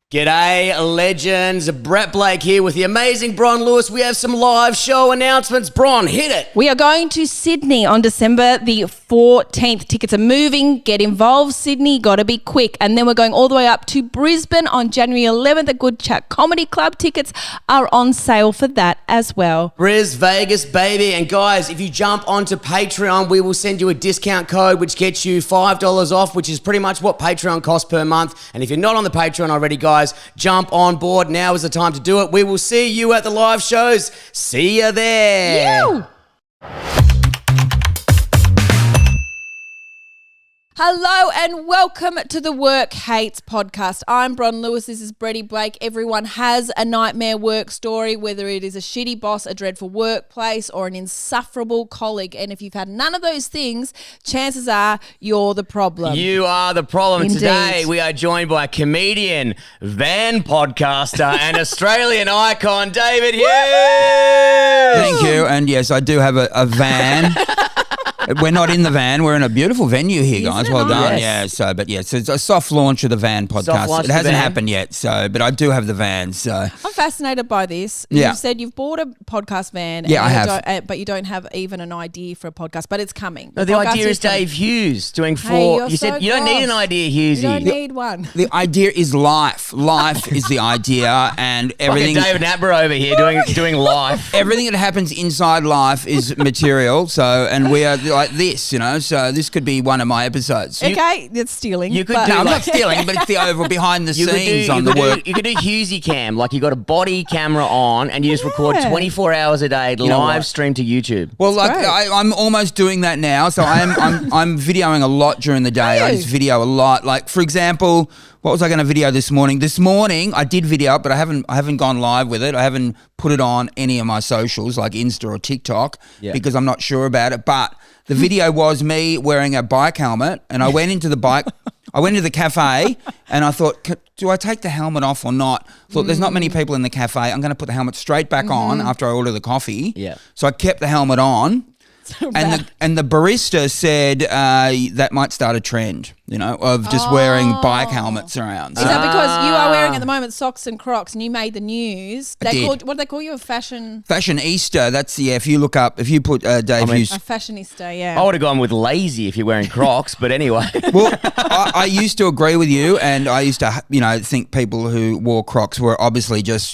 G'day, legends. Brett Blake here with the amazing Bron Lewis. We have some live show announcements. Bron, hit it. We are going to Sydney on December the 14th. Tickets are moving. Get involved, Sydney. Got to be quick. And then we're going all the way up to Brisbane on January 11th. at Good Chat Comedy Club. Tickets are on sale for that as well. Bris, Vegas, baby. And guys, if you jump onto Patreon, we will send you a discount code which gets you $5 off, which is pretty much what Patreon costs per month. And if you're not on the Patreon already, guys, jump on board. Now is the time to do it. We will see you at the live shows. See you there. Ew. Hello and welcome to the Work Hates podcast. I'm Bron Lewis. This is Bretty Blake. Everyone has a nightmare work story, whether it is a shitty boss, a dreadful workplace, or an insufferable colleague. And if you've had none of those things, chances are you're the problem. You are the problem. Indeed. Today we are joined by comedian, van podcaster, and Australian icon, David Hughes. Thank you. And yes, I do have a van. We're not in the van. We're in a beautiful venue here, guys. Isn't it Well done. nice? Yeah. So, but yes, it's a soft launch of the van podcast. It hasn't happened yet. So, but I do have the van. So I'm fascinated by this. Yeah. You've said you've bought a podcast van. Yeah, I have. But you don't have even an idea for a podcast, but it's coming. No, the podcast idea is coming. Dave Hughes doing Hey, four. you're You said so you don't need an gross. idea, You Hughesy. don't need one. the idea is life. Life is the idea, and everything. Like a David Natber over here doing life. Everything that happens inside life is material. So, and we are like this, you know. So this could be one of my episodes. Okay, it's stealing. you could but- do No, I'm like- not stealing, but it's the over behind the You scenes on the work. You could do Hughesy cam, like you got a body camera on and you just record Yeah. 24 hours a day, know live what? stream to YouTube. Well, like great. I'm almost doing that now. So I'm videoing a lot during the day. Are I you? just video a lot. Like for example, what was I going to video this morning? This morning I did video it, but I haven't gone live with it. I haven't put it on any of my socials like Insta or TikTok because I'm not sure about it. But the video was me wearing a bike helmet, and I went into the cafe, and I thought, do I take the helmet off or not? Thought there's not many people in the cafe. I'm going to put the helmet straight back on after I order the coffee. Yeah. So I kept the helmet on. And the barista said that might start a trend, you know, of just wearing bike helmets around. Is that because you are wearing at the moment socks and Crocs, and you made the news? I did. What do they call you? A fashion Fashionista, that's, yeah, if you put Dave Hughes. a fashionista? Yeah. I would have gone with lazy if you're wearing Crocs, but anyway. Well, I used to agree with you, and I used to, think people who wore Crocs were obviously just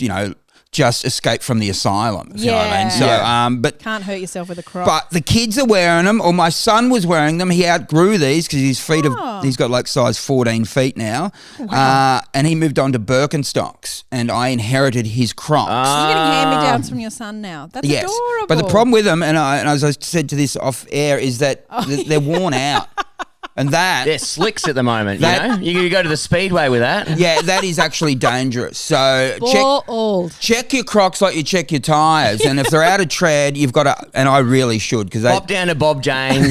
escaped from the asylum. You know what I mean? So, but Can't hurt yourself with a Croc. But the kids are wearing them, or my son was wearing them. He outgrew these because his feet he's got like size 14 feet now. And he moved on to Birkenstocks, and I inherited his Crocs. You're getting hand-me-downs from your son now. That's Yes. adorable. But the problem with them, and as I said to this off air, is that they're worn out. And that... They're slicks at the moment, you go to the Speedway with that. Yeah, that is actually dangerous. So old. check your Crocs like you check your tyres. And if they're out of tread, you've got to... And I really should, because Pop down to Bob Jane.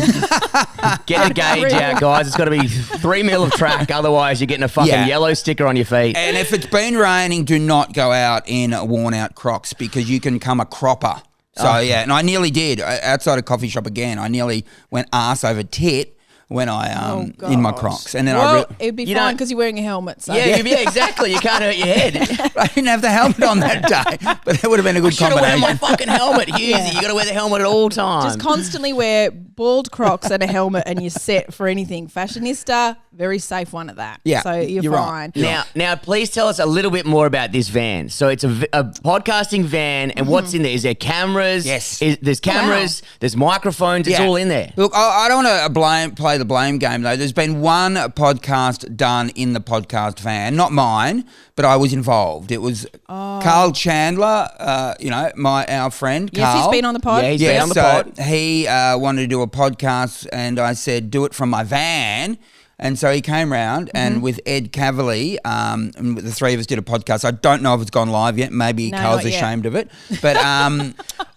Get a gauge out, guys. It's got to be 3 mil of track. Otherwise, you're getting a fucking yellow sticker on your feet. And if it's been raining, do not go out in worn out Crocs because you can come a cropper. So, and I nearly did. Outside a coffee shop again, I nearly went arse over tit when I in my Crocs. And then it'd be fine because you're wearing a helmet. So. Yeah, exactly. You can't hurt your head. I didn't have the helmet on that day, but that would have been a good Should have combination. worn my fucking helmet, Hughesy. You got to wear the helmet at all times. Just constantly wear bald Crocs and a helmet, and you're set for anything. Fashionista, very safe one at that. Yeah, so you're right. fine. Now, please tell us a little bit more about this van. So it's a podcasting van, and what's in there? Is there cameras? Yes. There's cameras. There's microphones. It's all in there. Look, I don't want to play the blame game though. There's been one podcast done in the podcast van, not mine, but I was involved. It was Carl Chandler, our friend Yes, Carl. he's been on the pod. Yeah, he's been on the pod. He wanted to do a podcast, and I said, do it from my van. And so he came round and with Ed Cavalier, and the three of us did a podcast. I don't know if it's gone live yet. Maybe No, Carl's not yet. ashamed of it. But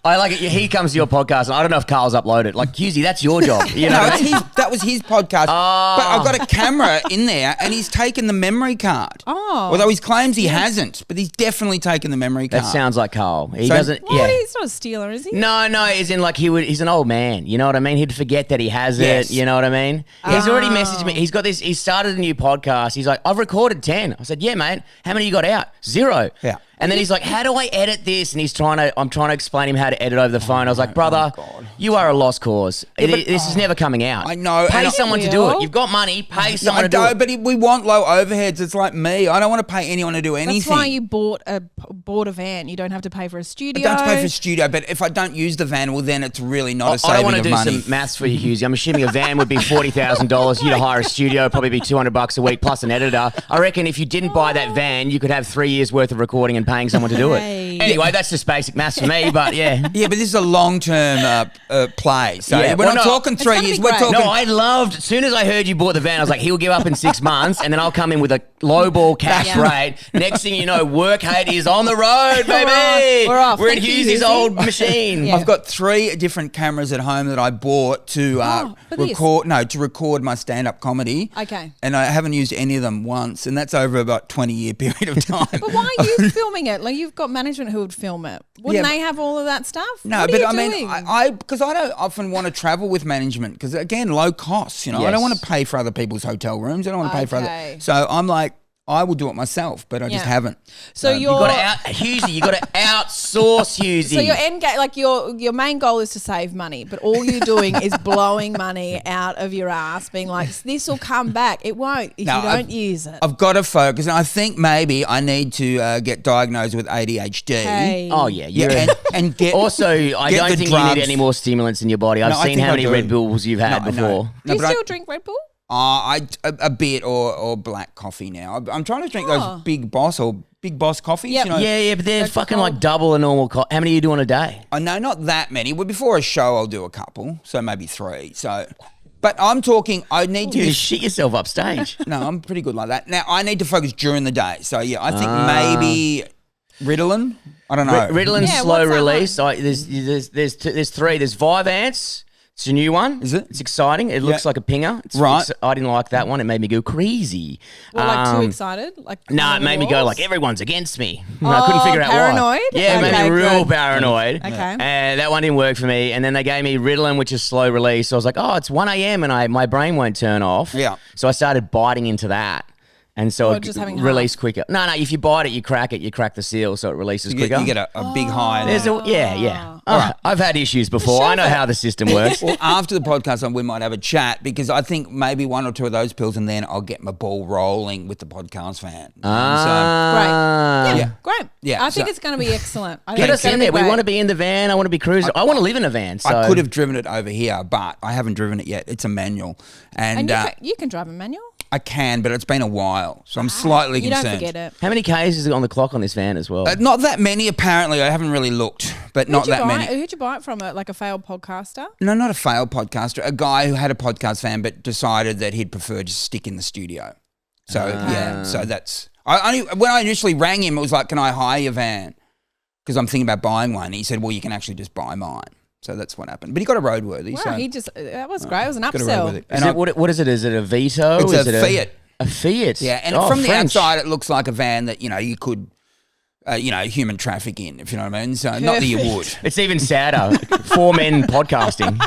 I like it. He comes to your podcast, and I don't know if Carl's uploaded. Like, Hughesy, that's your job. You know, that was his podcast. But I've got a camera in there, and he's taken the memory card. Oh. Although he claims he hasn't, but he's definitely taken the memory card. That sounds like Carl. He So- doesn't. Well, Yeah. he's not a stealer, is he? No, as in like he's an old man. You know what I mean? He'd forget that he has Yes. it. You know what I mean? He's already messaged me. He's got this. He started a new podcast. He's like, I've recorded 10. I said, yeah, mate. How many you got out? 0. Yeah. And then he's like, how do I edit this? And I'm trying to explain him how to edit over the phone. I was like, brother, you are a lost cause. This is never coming out. I know. Pay And someone to do it. You've got money. Pay someone to do it. But we want low overheads. It's like me. I don't want to pay anyone to do anything. That's why you bought a van. You don't have to pay for a I studio. don't have to pay for a studio, but if I don't use the van, well, then it's really not a I saving don't want to of do money. some maths for you, Hughes. I'm assuming a van would be $40,000. You to hire a studio, probably be $200 a week plus an editor. I reckon if you didn't buy that van, you could have 3 years worth of recording and paying someone to do it. Hey. Anyway, that's just basic maths for me, but yeah. Yeah, but this is a long-term play. So Yeah, we're well, not no, talking it's 3 gonna years. be We're great. talking. No, I loved, as soon as I heard you bought the van, I was like, he'll give up in 6 months and then I'll come in with a low ball cash Yeah. rate. Next thing you know, work hate is on the road, baby. We're off. We're in Thank you, Hughes' Hughesy. old machine. Yeah. I've got 3 different cameras at home that I bought to for this? record my stand-up comedy. Okay. And I haven't used any of them once, and that's over about 20-year period of time. But why are you filming it? Like, you've got management who would film it. Wouldn't Yeah, they have all of that stuff? No, What are but you I doing? mean, because I don't often want to travel with management because, again, low costs, you know. I Yes. don't want to pay for other people's hotel rooms. I don't want to pay for Okay. other. So I'm like, I will do it myself, but I just Yeah. haven't. So You you're got to Hughesy, you got to outsource Hughesy. so your end game, like your main goal is to save money, but all you're doing is blowing money out of your ass, being like, this will come back. It won't if No, you don't use it. I've got to focus, and I think maybe I need to get diagnosed with ADHD. Hey. Oh, yeah. Yeah, You're and get Also, I get don't the think you drugs. need any more stimulants in your body. I've No, I seen think how I many do. Red Bulls you've had No, I know. before. Do No, you but still drink Red Bull? a bit or black coffee now. I'm trying to drink those Big Boss coffees. Yep. You know? Yeah, but they're They're fucking cold. like double a normal How many are you doing a day? I know, not that many. Well, before a show, I'll do a couple, so maybe 3. So, but I'm talking. I need to. You just shit yourself upstage. No, I'm pretty good like that. Now I need to focus during the day. So yeah, I think maybe Ritalin. I don't know. Ritalin Yeah, slow what's that release. There's 3. There's Vyvanse. It's a new one. Is it? It's exciting. It looks Yeah. like a pinger. Right. I didn't like that one. It made me go crazy. Well, like too excited? Like No, it climbing made me go walls? like everyone's against me. I couldn't figure out paranoid? why. Yeah, it made Okay, me real good. paranoid. Okay. And that one didn't work for me. And then they gave me Ritalin, which is slow release. So I was like, oh, it's 1 a.m. and my brain won't turn off. Yeah. So I started biting into that. And so Or it just having released quicker. No, if you bite it, you crack the seal, so it releases You quicker. get a big high. There's There. yeah. I've had issues before. I know how the system works. Well, after the podcast, we might have a chat because I think maybe 1 or 2 of those pills, and then I'll get my ball rolling with the podcast fan. Great. Yeah, Yeah. great. Yeah, I think so- it's going to be excellent. I Get think us it's gonna in be there. We great. want to be in the van. I want to be cruising. I want to live in a van. So I could have driven it over here, but I haven't driven it yet. It's a manual, And and you can drive a manual. I can, but it's been a while, so I'm slightly You concerned. don't forget it. How many Ks is it on the clock on this van as well? Not that many, apparently. I haven't really looked, but not Who'd you that buy? many. Who'd you buy it from? Like a failed podcaster? No, not a failed podcaster. A guy who had a podcast fan, but decided that he'd prefer to stick in the studio. So yeah, so that's. When I initially rang him, it was like, "Can I hire your van?" Because I'm thinking about buying one. He said, "Well, you can actually just buy mine." So that's what happened. But he got a roadworthy. Wow, so that was great. It was an got a upsell. roadworthy. Is And it, what is it? Is it a Vito? It's is a it Fiat. A Fiat. Yeah, and Oh, from the French. outside, it looks like a van that you could, human traffic in, if you know what I mean. So not that you would. It's even sadder. 4 men podcasting.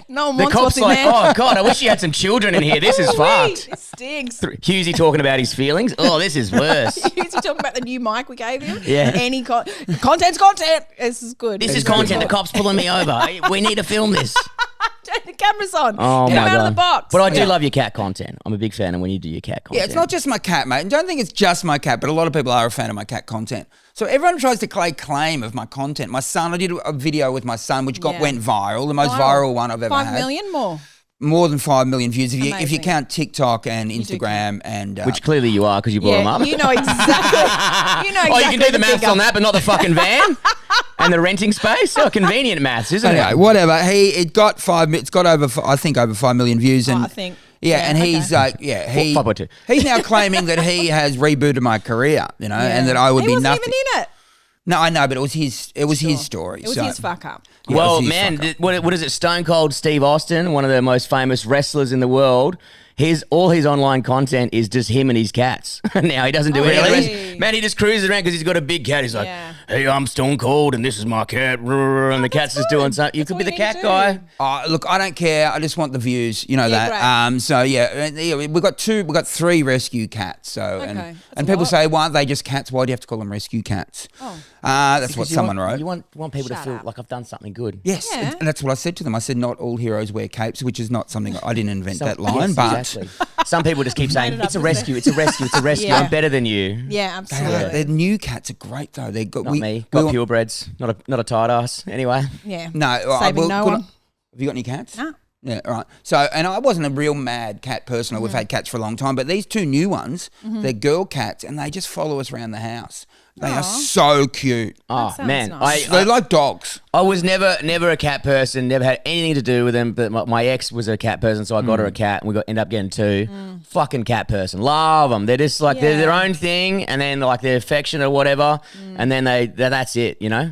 No one The wants cop's what's in like, there. oh God, I wish you had some children in here. This is fucked. It stinks. Hughesy talking about his feelings. Oh, this is worse. Is he talking about the new mic we gave him? Yeah. Any content's content. This is good. This is content. The cop's pulling me over. We need to film this. Turn the camera's on. Oh Get my him out God. of the box. But I do love your cat content. I'm a big fan of when you do your cat content. Yeah, it's not just my cat, mate. And don't think it's just my cat, but a lot of people are a fan of my cat content. So everyone tries to lay claim of my content. My son, I did a video with my son, which went viral, the most viral one I've ever had. 5 million more. More than 5 million views if you Amazing. count TikTok and Instagram and Which clearly you are because you brought them up. You know exactly. You know exactly. Oh, you can do the maths figure. on that, but not the fucking van and the renting space. Oh, convenient maths, isn't anyway, it? whatever. It's got over 5 million views, and I think. yeah, and okay. he's like, he 5.2. he's now claiming that he has rebooted my career, and that I would He be wasn't nothing. even in it. No, I know, but it was his. It was his story. It was his fuck up. Yeah, Well, it was his man, fuck up. what is it? Stone Cold Steve Austin, one of the most famous wrestlers in the world. All his online content is just him and his cats. Now he doesn't do any of the really? rest. Man, he just cruises around because he's got a big cat. He's like, Yeah. "Hey, I'm Stone Cold, and this is my cat," and the cat's just doing something. You That's could be all the you need cat to do. guy. Look, I don't care. I just want the views. You know Yeah, that. great. So yeah, we've got 3 rescue cats. So Okay, and that's and a people lot. say, why aren't they just cats? Why do you have to call them rescue cats? Oh. That's what Because someone wrote. You want people Shut to feel up. like I've done something good. Yes, Yeah. and that's what I said to them. I said, not all heroes wear capes, which is not something I didn't invent that line, Yes, but exactly. Some people just keep saying, Made it up, "It's a isn't rescue, it's a rescue, it's a rescue. Yeah. I'm better than you." Yeah, they are, absolutely. their new cats are great though. They got Not me. Got purebreds. Not a tight ass. Anyway. Yeah. No, Saving no one. Have you got any cats? No. Yeah, all right. So, and I wasn't a real mad cat person. We've had cats for a long time, but these 2 new ones, they're girl cats, and they just follow us around the house. They are so cute. Oh sounds man, nice. They're like dogs. I was never a cat person. Never had anything to do with them. But my ex was a cat person, so I got her a cat, and we ended up getting 2. Fucking cat person, love them. They're just like they're their Yeah. own thing, and then like they're affectionate or whatever, and then that's it. You know.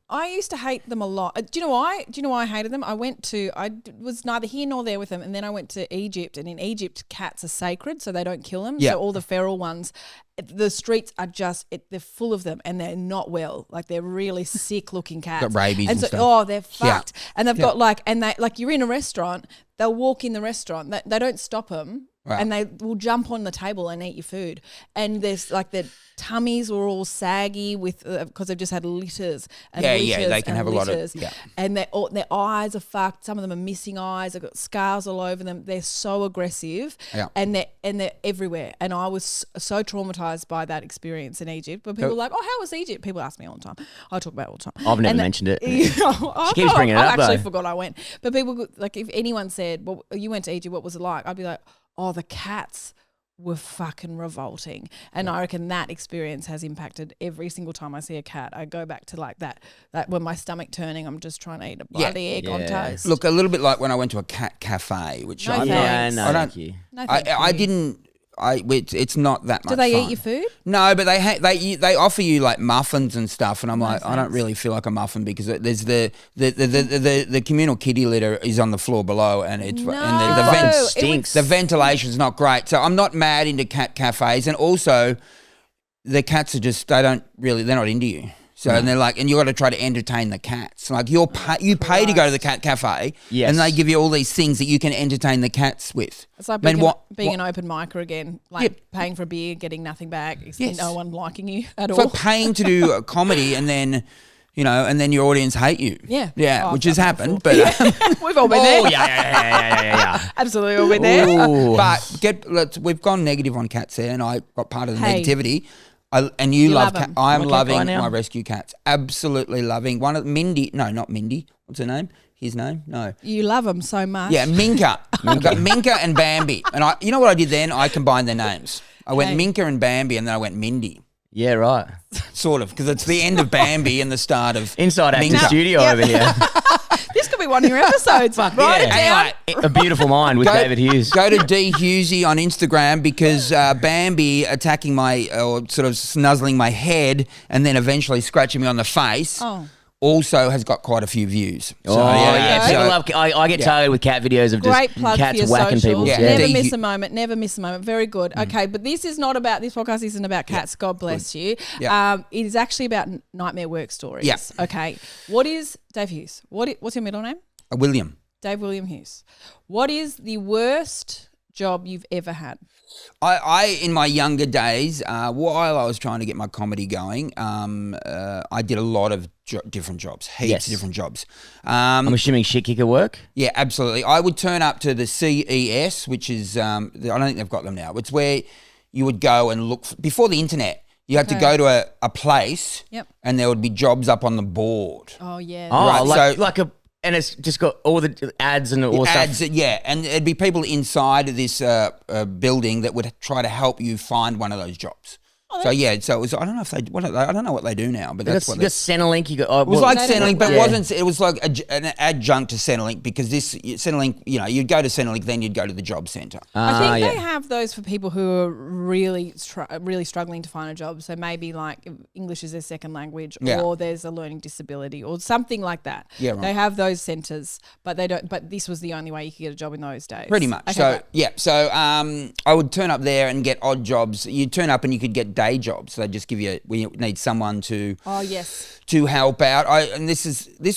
I used to hate them a lot. Do you know why? Do you know why I hated them? I was neither here nor there with them, and then I went to Egypt, and in Egypt, cats are sacred, so they don't kill them. Yeah. So all the feral ones, the streets are just they're full of them, and they're not well. Like they're really sick looking cats. Got rabies and so, stuff. Oh, they're Yeah. fucked, and they've got you're in a restaurant, they'll walk in the restaurant, they don't stop them. Right. And they will jump on the table and eat your food. And there's like their tummies were all saggy with because they've just had litters. And Yeah, litters they can and have a lot of- litters. yeah. And their eyes are fucked. Some of them are missing eyes. They've got scars all over them. They're so aggressive. Yeah. And they're everywhere. And I was so traumatized by that experience in Egypt. But people are like, "Oh, how was Egypt?" People ask me all the time. I talk about it all the time. I've never And mentioned it. She keeps bringing it up, I actually though. forgot I went. But people like if anyone said, "Well, you went to Egypt. What was it like?" I'd be like, "Oh, the cats were fucking revolting." And I reckon that experience has impacted every single time I see a cat. I go back to like that when my stomach turning, I'm just trying to eat a bloody egg on Yeah. toast. Look, a little bit like when I went to a cat cafe, which No I'm thanks. not. Yeah, no, I thank don't. you. No, thank I you. didn't. It's not that much. Do they fun. eat your food? No, but they offer you like muffins and stuff, and I'm like, I don't thanks. really feel like a muffin because there's the communal kitty litter is on the floor below, and it's and the No, vent it would- stinks. the ventilation's not great. So I'm not mad into cat cafes, and also the cats are just they're not into you. So and they're like, and you got to try to entertain the cats. Like you pay to go to the cat cafe, Yes. and they give you all these things that you can entertain the cats with. It's like I mean, being an open micer again, like paying for a beer, getting nothing back, Yes. no one liking you at It's all. like paying to do a comedy and then, and then your audience hate you. Yeah. Yeah, Oh, which I've has done happened. that But We've all been there. Oh yeah. Absolutely all been there. Ooh. but we've gone negative on cats there, and I got part of the Hey. negativity. And you love love 'em. I'm I'm a cat guy loving now. my rescue cats. Absolutely loving. One of Mindy. No, not Mindy. What's her name? His name? No. You love them so much. Yeah, Minka. I've got Minka and Bambi. And you know what I did then? I combined their names. I went Hey. Minka and Bambi, and then I went Mindy. Yeah, right. Sort of, because it's the end of Bambi and the start of Inside acting Minka. studio Yep. over here. This could be one of your episodes. Write it down. Anyway, A Beautiful Mind with David Hughes. Go to D Hughesy on Instagram because Bambi attacking or sort of snuzzling my head and then eventually scratching me on the face also has got quite a few views. So, yeah. so- People love. I get targeted with cat videos of just Great plug cats for your whacking socials. people. Yeah. Never Yeah. miss a moment. Never miss a moment. Very good. Okay, but this podcast isn't about cats. God bless you. Yeah. It is actually about nightmare work stories. Yeah. Okay. What is Dave Hughes? What's your middle name? William. Dave William Hughes. What is the worst job you've ever had? I in my younger days, while I was trying to get my comedy going, I did a lot of different jobs, heaps of different jobs. I'm assuming shit kicker work. Yeah, absolutely. I would turn up to the CES, which is, I don't think they've got them now. It's where you would go and look, before the internet, you had to go to a place and there would be jobs up on the board. Oh, yeah. Oh, Right, like and it's just got all the ads and all Ads, stuff. yeah, and it'd be people inside of this building that would try to help you find one of those jobs. So yeah, so it was. I don't know if I don't know what they do now, but that's what you got Centrelink. You got. It was like Centrelink, but yeah. it wasn't. It was like an adjunct to Centrelink because this Centrelink, you'd go to Centrelink, then you'd go to the job centre. I think they have those for people who are really struggling to find a job. So maybe like English is their second language, or there's a learning disability, or something like that. Yeah, right. They have those centres, but they don't. But this was the only way you could get a job in those days. Pretty much. Okay, So right. yeah. So I would turn up there and get odd jobs. You'd turn up and you could get day jobs. So they just give you. We need someone to. Oh yes. To help out. And this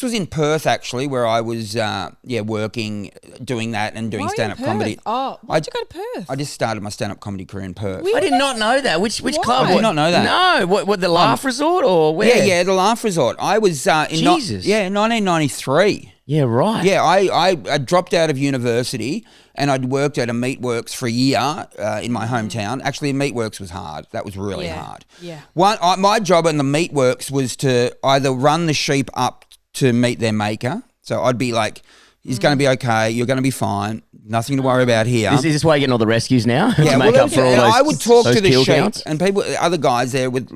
was in Perth actually, where I was working, doing that and doing stand-up comedy. Oh, why'd you go to Perth? I just started my stand-up comedy career in Perth. I did not know that. Which club? I did not know that. No. What the Laugh Resort or where? Yeah, the Laugh Resort. I was in Jesus. 1993. Yeah, right. Yeah, I dropped out of university and I'd worked at a meatworks for a year in my hometown. Actually, meatworks was hard. That was really hard. Yeah. My job in the meatworks was to either run the sheep up to meet their maker. So I'd be like, he's going to be okay. You're going to be fine. Nothing to worry about here. Is this why you're getting all the rescues now? Yeah, to make up for all those. I would talk to the kill sheep, counts? and other guys there with,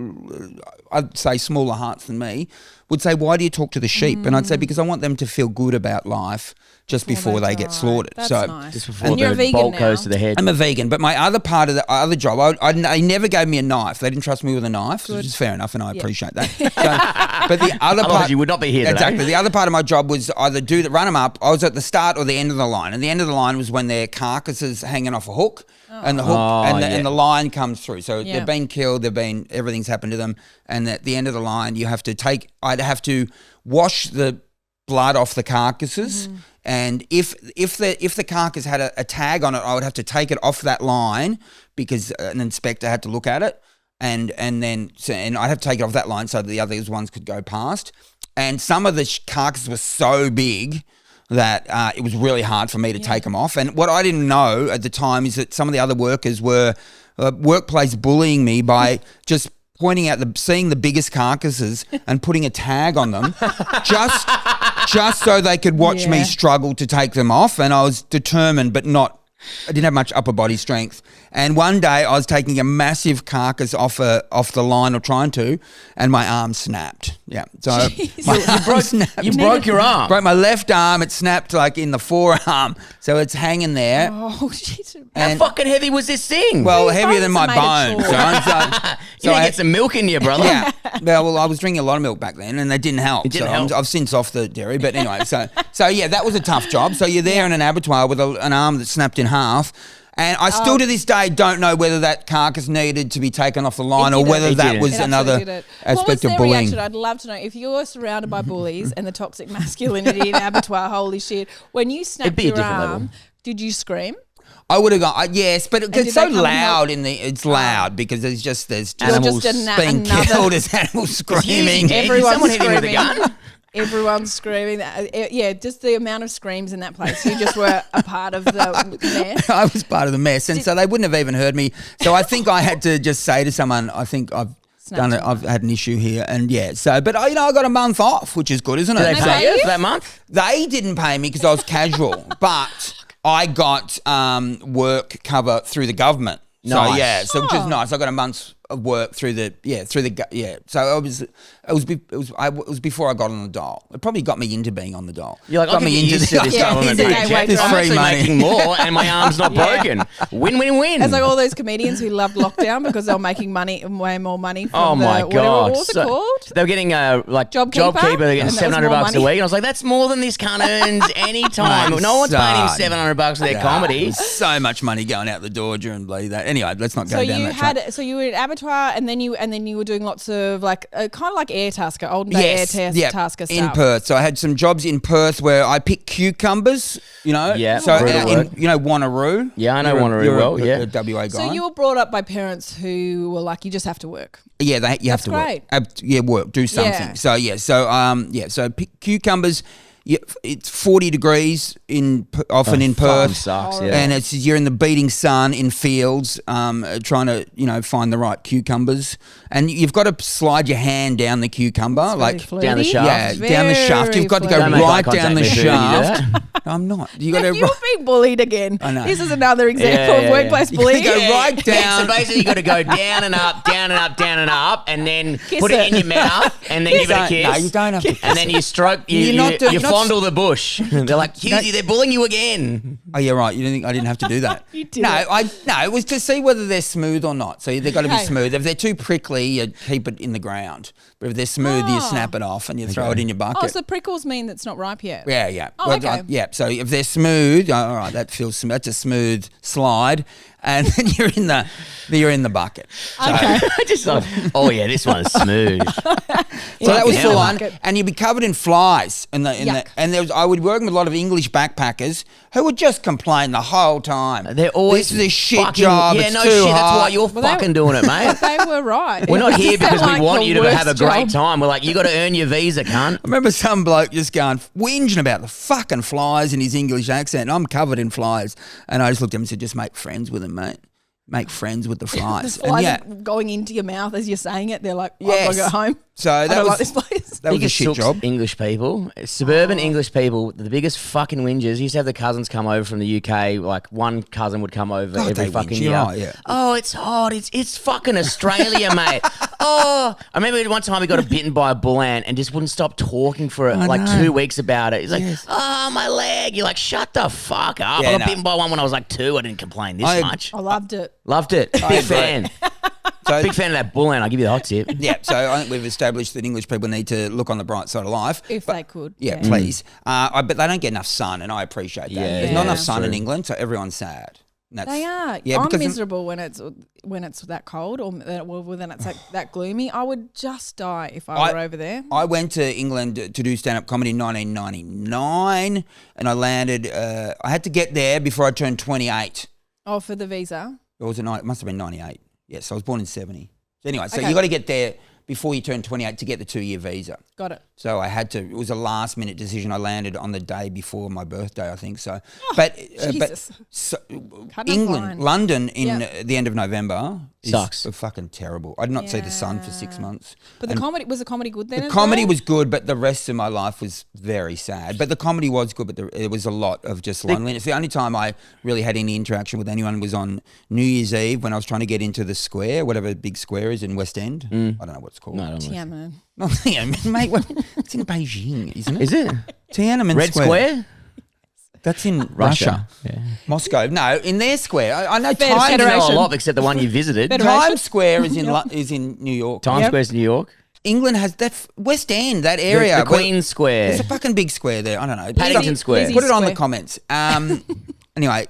I'd say smaller hearts than me, would say, "Why do you talk to the sheep?" And I'd say, "Because I want them to feel good about life just before they get slaughtered." That's so nice. Just before you're a the vegan bolt now. goes to the head. I'm a vegan, but my other part of the other job, they never gave me a knife. They didn't trust me with a knife, which is fair enough, and I appreciate that. But the other Otherwise part, you would not be here today. Exactly. The other part of my job was either run them up. I was at the start or the end of the line, and the end of the line was when their carcasses hanging off a hook, and the hook and the line comes through. So they've been killed. Everything's happened to them, and at the end of the line, I'd have to wash the blood off the carcasses. And if the carcass had a tag on it, I would have to take it off that line because an inspector had to look at it, and I'd have to take it off that line so that the other ones could go past. And some of the carcasses were so big that it was really hard for me to take them off. And what I didn't know at the time is that some of the other workers were workplace bullying me by just pointing out seeing the biggest carcasses and putting a tag on them just so they could watch me struggle to take them off. And I was determined, but I didn't have much upper body strength. And one day I was taking a massive carcass off the line, or trying to, and my arm snapped. Yeah. So You broke your arm. Broke my left arm. It snapped like in the forearm. So it's hanging there. Oh shit! How fucking heavy was this thing? Well, Your heavier than bones my are made of bones. chalk. You need to get some milk in you, brother. Yeah. Well, I was drinking a lot of milk back then, and that didn't help. It didn't help. I've since off the dairy, but anyway. So yeah, that was a tough job. So you're there in an abattoir with an arm that snapped in half. And I still to this day don't know whether that carcass needed to be taken off the line or whether that was another aspect of bullying. Reaction? I'd love to know if you're surrounded by bullies and the toxic masculinity in abattoir. Holy shit! When you snapped be a your different arm, level. did you scream? I would have gone, yes, but it's did so they come and loud help? It's loud because there's You're animals just being another- killed, there's animals screaming. Did Everyone's someone hit him with a screaming. gun? Everyone's screaming. Yeah, just the amount of screams in that place. You just were a part of the mess. I was part of the mess, and so they wouldn't have even heard me. So I think I had to just say to someone, I think I've done it. I've had an issue here, and but I got a month off, which is good, isn't it? Did they pay you for that month? They didn't pay me because I was casual, but I got work cover through the government. Nice. So which is nice. I got a month's of work through the. So it was before I got on the dole. It probably got me into being on the dole. You're like, got I can me get used to this government he's a paycheck. gateway This drug. I'm free actually money. making more, and my arm's not broken. Win-win-win. It's like all those comedians who loved lockdown because they were making way more money from Oh my god! what was it called? They were getting JobKeeper? they're getting And that was $700 more a money? week, and I was like, that's more than this cunt earns any time. Mate, No one's paying him son. $700 for their comedy. There's so much money going out the door during that. Anyway, let's not go So down you that track. so you were in abattoir, and then you were doing lots of kind of like air tasker, olden day tasker stuff in Perth. So I had some jobs in Perth where I picked cucumbers. Yeah, So brutal work. Wanneroo. Yeah, I know You're a- Wanneroo you're a- well, yeah. a WA guy. So you were brought up by parents who were like, you just have to work. Yeah, you have to great. work. Work, do something. Yeah. So pick cucumbers. it's 40 degrees often in Perth, sucks, and you're in the beating sun in fields, trying to find the right cucumbers, and you've got to slide your hand down the cucumber, down the shaft. Yeah, down the shaft. You've got to go right down the shaft. I'm not. You got to. You're being bullied again. I know. This is another example of workplace bullying. You go right down. So basically, you got to go down and up, down and up, down and up, and then put it in your mouth, and then give it a kiss. No, you don't have to. And then you stroke. You fondle the bush. They're like, Hughesy, they're bullying you again. Oh, you're right. You didn't think I didn't have to do that? You did. No, it was to see whether they're smooth or not. So they've got to be smooth. If they're too prickly, you keep it in the ground. But if they're smooth, you snap it off and you throw it in your bucket. Oh, so prickles mean it's not ripe yet? Yeah. Oh, okay. Yeah. So if they're smooth, all right, that's a smooth slide, and then you're in the bucket. So, Okay. Just like, oh yeah, this one's smooth. So that was full on, and you'd be covered in flies. And I would work with a lot of English backpackers who would just complain the whole time. They're always this is a shit job. Yeah, it's no too shit. hot. That's why you're fucking doing it, mate. They were right. We're not here because we Like want the you to have a worst great job. time. We're like, you got to earn your visa, cunt. I remember some bloke just going whinging about the fucking flies in his English accent. And I'm covered in flies, and I just looked at him and said, "Just make friends with them, mate. Make friends with the flies." The flies are going into your mouth as you're saying it. They're like, I've got to go home. So I don't like this place. That was a Biggest shit sooks job. English people, suburban English people, the biggest fucking whingers. Used to have the cousins come over from the UK. Like one cousin would come over every fucking year. Right, yeah. Oh, it's hot. It's fucking Australia, mate. Oh, I remember one time he got bitten by a bull ant and just wouldn't stop talking for 2 weeks about it. He's like, oh, my leg. You're like, shut the fuck up. Yeah, I got bitten by one when I was like 2. I didn't complain this much. I loved it. Loved it. Big fan. So, Big fan of that bull ant. I'll give you the hot tip. yeah, so I think we've established that English people need to look on the bright side of life. If they could. Yeah, please. But they don't get enough sun, and I appreciate that. Yeah, There's not enough that's sun in England, so everyone's sad. And that's, They are. Yeah, I'm because miserable when it's that cold or when it's like that gloomy. I would just die if I were over there. I went to England to do stand-up comedy in 1999, and I landed. I had to get there before I turned 28. Oh, for the visa. It must have been 98. Yes, I was born in 70. So anyway, you got to get there before you turn 28 to get the 2-year visa. Got it. So I had to. It was a last-minute decision. I landed on the day before my birthday, I think. So, but Jesus. England, London in the end of November sucks. Fucking terrible. I did not see the sun for 6 months. But the comedy good then? The comedy was good, but the rest of my life was very sad. But the comedy was good, but there was a lot of just loneliness. The only time I really had any interaction with anyone was on New Year's Eve when I was trying to get into the square, whatever the big square is in West End. I don't know what it's called. No, I don't know. Tiananmen. No, mate, it's in Beijing, isn't it? Is it? Tiananmen Red Square? That's in Russia. Yeah. Moscow. No, in their square. I know I know a Federation. lot except the one you visited. Times Square is in New York. Times Square's New York. England has that West End, that area. The Queen's Square. There's a fucking big square there. I don't know. Paddington Square. Easy Put it on the Square. comments. Anyway,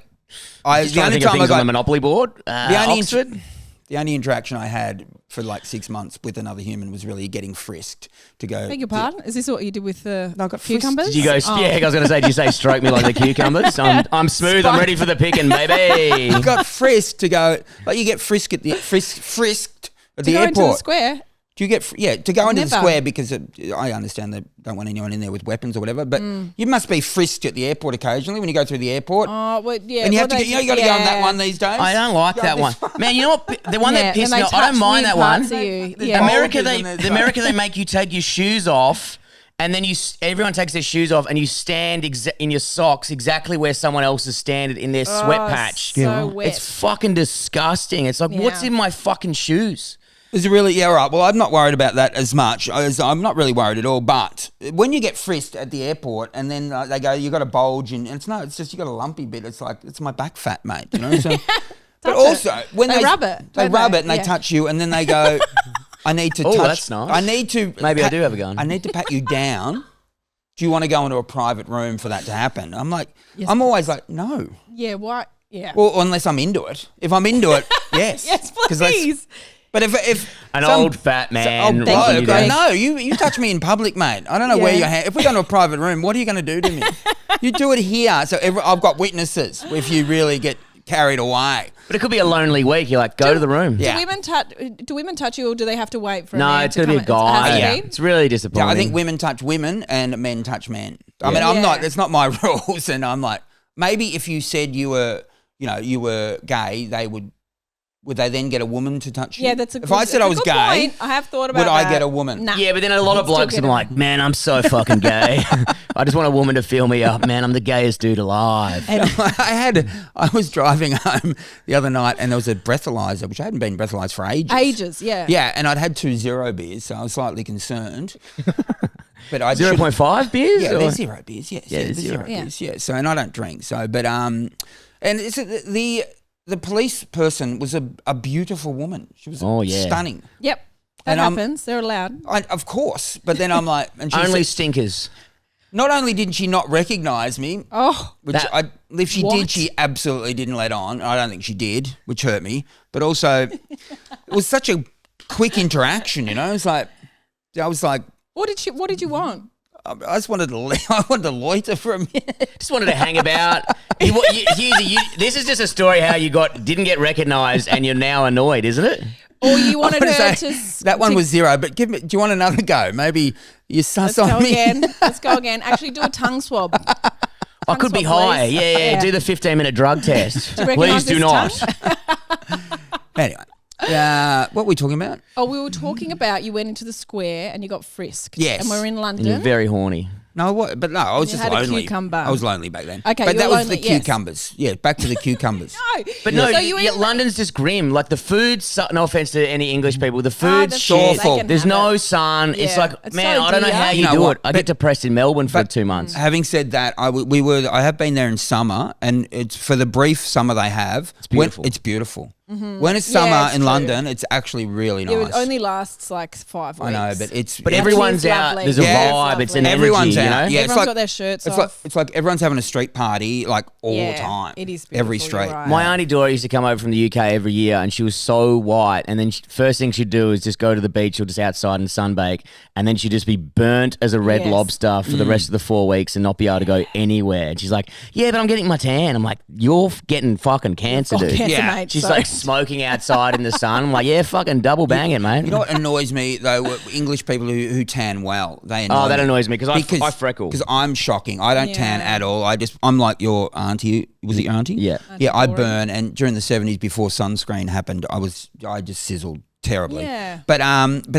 Just trying to think of things on the Monopoly board. Oxford. The only interaction I had for like 6 months with another human was really getting frisked to go. Beg your pardon? Is this what you did with the No, I got cucumbers? Did you go? Yeah, I was going to say, did you say stroke me like the cucumbers? I'm smooth. I'm ready for the picking, baby. I got frisked to go. Like you get frisked at the frisked at the go airport. into the square? Do you get to go into the Never. square because I understand they don't want anyone in there with weapons or whatever, but you must be frisked at the airport occasionally when you go through the airport. Oh, well, yeah. And you have to you got to go on that one these days. I don't like that one, man. You know what? The one that pissed me off. I don't mind that one. Yeah. America, Bulges they make you take your shoes off, and then everyone takes their shoes off, and you stand in your socks exactly where someone else is standing in their sweat patch. So wet. It's fucking disgusting. It's like, what's in my fucking shoes? Is it really? Yeah, all right. Well, I'm not worried about that as much. I'm not really worried at all. But when you get frisked at the airport and then they go, you got a bulge, and it's just you got a lumpy bit. It's like, it's my back fat, mate. You know. So, but also when they rub it, they don't rub they? it and they touch you, and then they go, I need to touch. Oh, that's nice. I need to. Maybe I do have a gun. I need to pat you down. Do you want to go into a private room for that to happen? I'm like, Yes, I'm always like, no. Yeah, why? Yeah. Well, unless I'm into it. If I'm into it, yes. Yes, 'Cause that's- please. But if An some- old fat man. old rubbing bloke, you down. no, you touch me in public, mate. I don't know where Yeah. your hand. If we go to a private room, what are you going to do to me? You do it here, so I've got witnesses. If you really get carried away. But it could be a lonely week. You're like, go to the room. Yeah. Do women touch you, or do they have to wait for a No, man it's to going to be a come? guy. It has to Yeah. be? It's really disappointing. Yeah, I think women touch women and men touch men. I mean, I'm Yeah. not. It's not my rules, and I'm like, maybe if you said you were gay, they would they then get a woman to touch you? Yeah, that's a good If I said I was good gay, point. I have thought about would I that. get a woman? Nah. Yeah, but then a lot of Still blokes get are it. like, man, I'm so fucking gay. I just want a woman to fill me up. Man, I'm the gayest dude alive. I was driving home the other night, and there was a breathalyzer, which I hadn't been breathalyzed for ages. Yeah. Yeah, and I'd had 2 0 beers, so I was slightly concerned. But I 0.5 beers? Yeah, or- they're 0 beers. Yes, Yeah, yeah, they're they're zero. 0 beers. Yeah. So, and I don't drink. So, but and it's the police person was a beautiful woman. She was Oh, yeah. stunning. Yep. That And, happens. They're allowed. Of course, but then I'm like, and she Only said, stinkers. not only didn't she not recognise me, Oh, which That- if she What? did, she absolutely didn't let on. I don't think she did, which hurt me. But also, it was such a quick interaction. It's like I was like, what did you want? I just wanted to loiter for a minute. Just wanted to hang about. This is just a story how you didn't get recognised and you're now annoyed, isn't it? Or you wanted I wanna her say, to that one was 0. But do you want another go? Maybe you sus Let's go on me. again. Let's go again. Actually, do a tongue swab. I could be swab, high. please. Yeah. Yeah. Do the 15-minute drug test. you recognise Please do this not. Anyway, what were we talking about? Oh, we were talking about you went into the square and you got frisked. Yes. And we're in London. And you're very horny. No, what? But no, I was You just had a lonely. cucumber. I was lonely back then. Okay, but you that were was the lonely, yes. cucumbers. Yeah, back to the cucumbers. No. But no, So you yeah, in- London's just grim. Like the food's, no offense to any English people, the food's that's shit. awful. They can There's have no it. sun. It's Yeah. like, It's man, so I don't know dear. how You you know do what? it. I get depressed in Melbourne for 2 months. Having said that, I have been there in summer, and it's for the brief summer they have. It's beautiful. It's beautiful. When it's summer Yeah, it's in true. London, it's actually really nice. It only lasts like 5 weeks. I know, but it's But it's- everyone's It's out. lovely. There's a Yeah. vibe. It's an energy, everyone's you out. know? Yeah, Everyone's got their shirts off. It's like everyone's having a street party like all Yeah, the time. it is every beautiful, you're street. right. My auntie Dora used to come over from the UK every year, and she was so white. And then first thing she'd do is just go to the beach or just outside and sunbake, and then she'd just be burnt as a red Yes. lobster for the rest of the 4 weeks and not be able to go anywhere. And she's like, "Yeah, but I'm getting my tan." I'm like, "You're getting fucking cancer, got dude." cancer, Yeah. mate, She's so- like smoking outside in the sun. I'm like, "Yeah, fucking double bang it, mate." You know what annoys me though? English people who tan well, they annoy Oh, that annoys me because I freckle. Because I'm shocking. I don't tan Yeah. at all. I'm like your auntie. Was it your auntie? Yeah. Yeah, I Dora. burn, and during the 70s before sunscreen happened, I just sizzled terribly. Yeah. But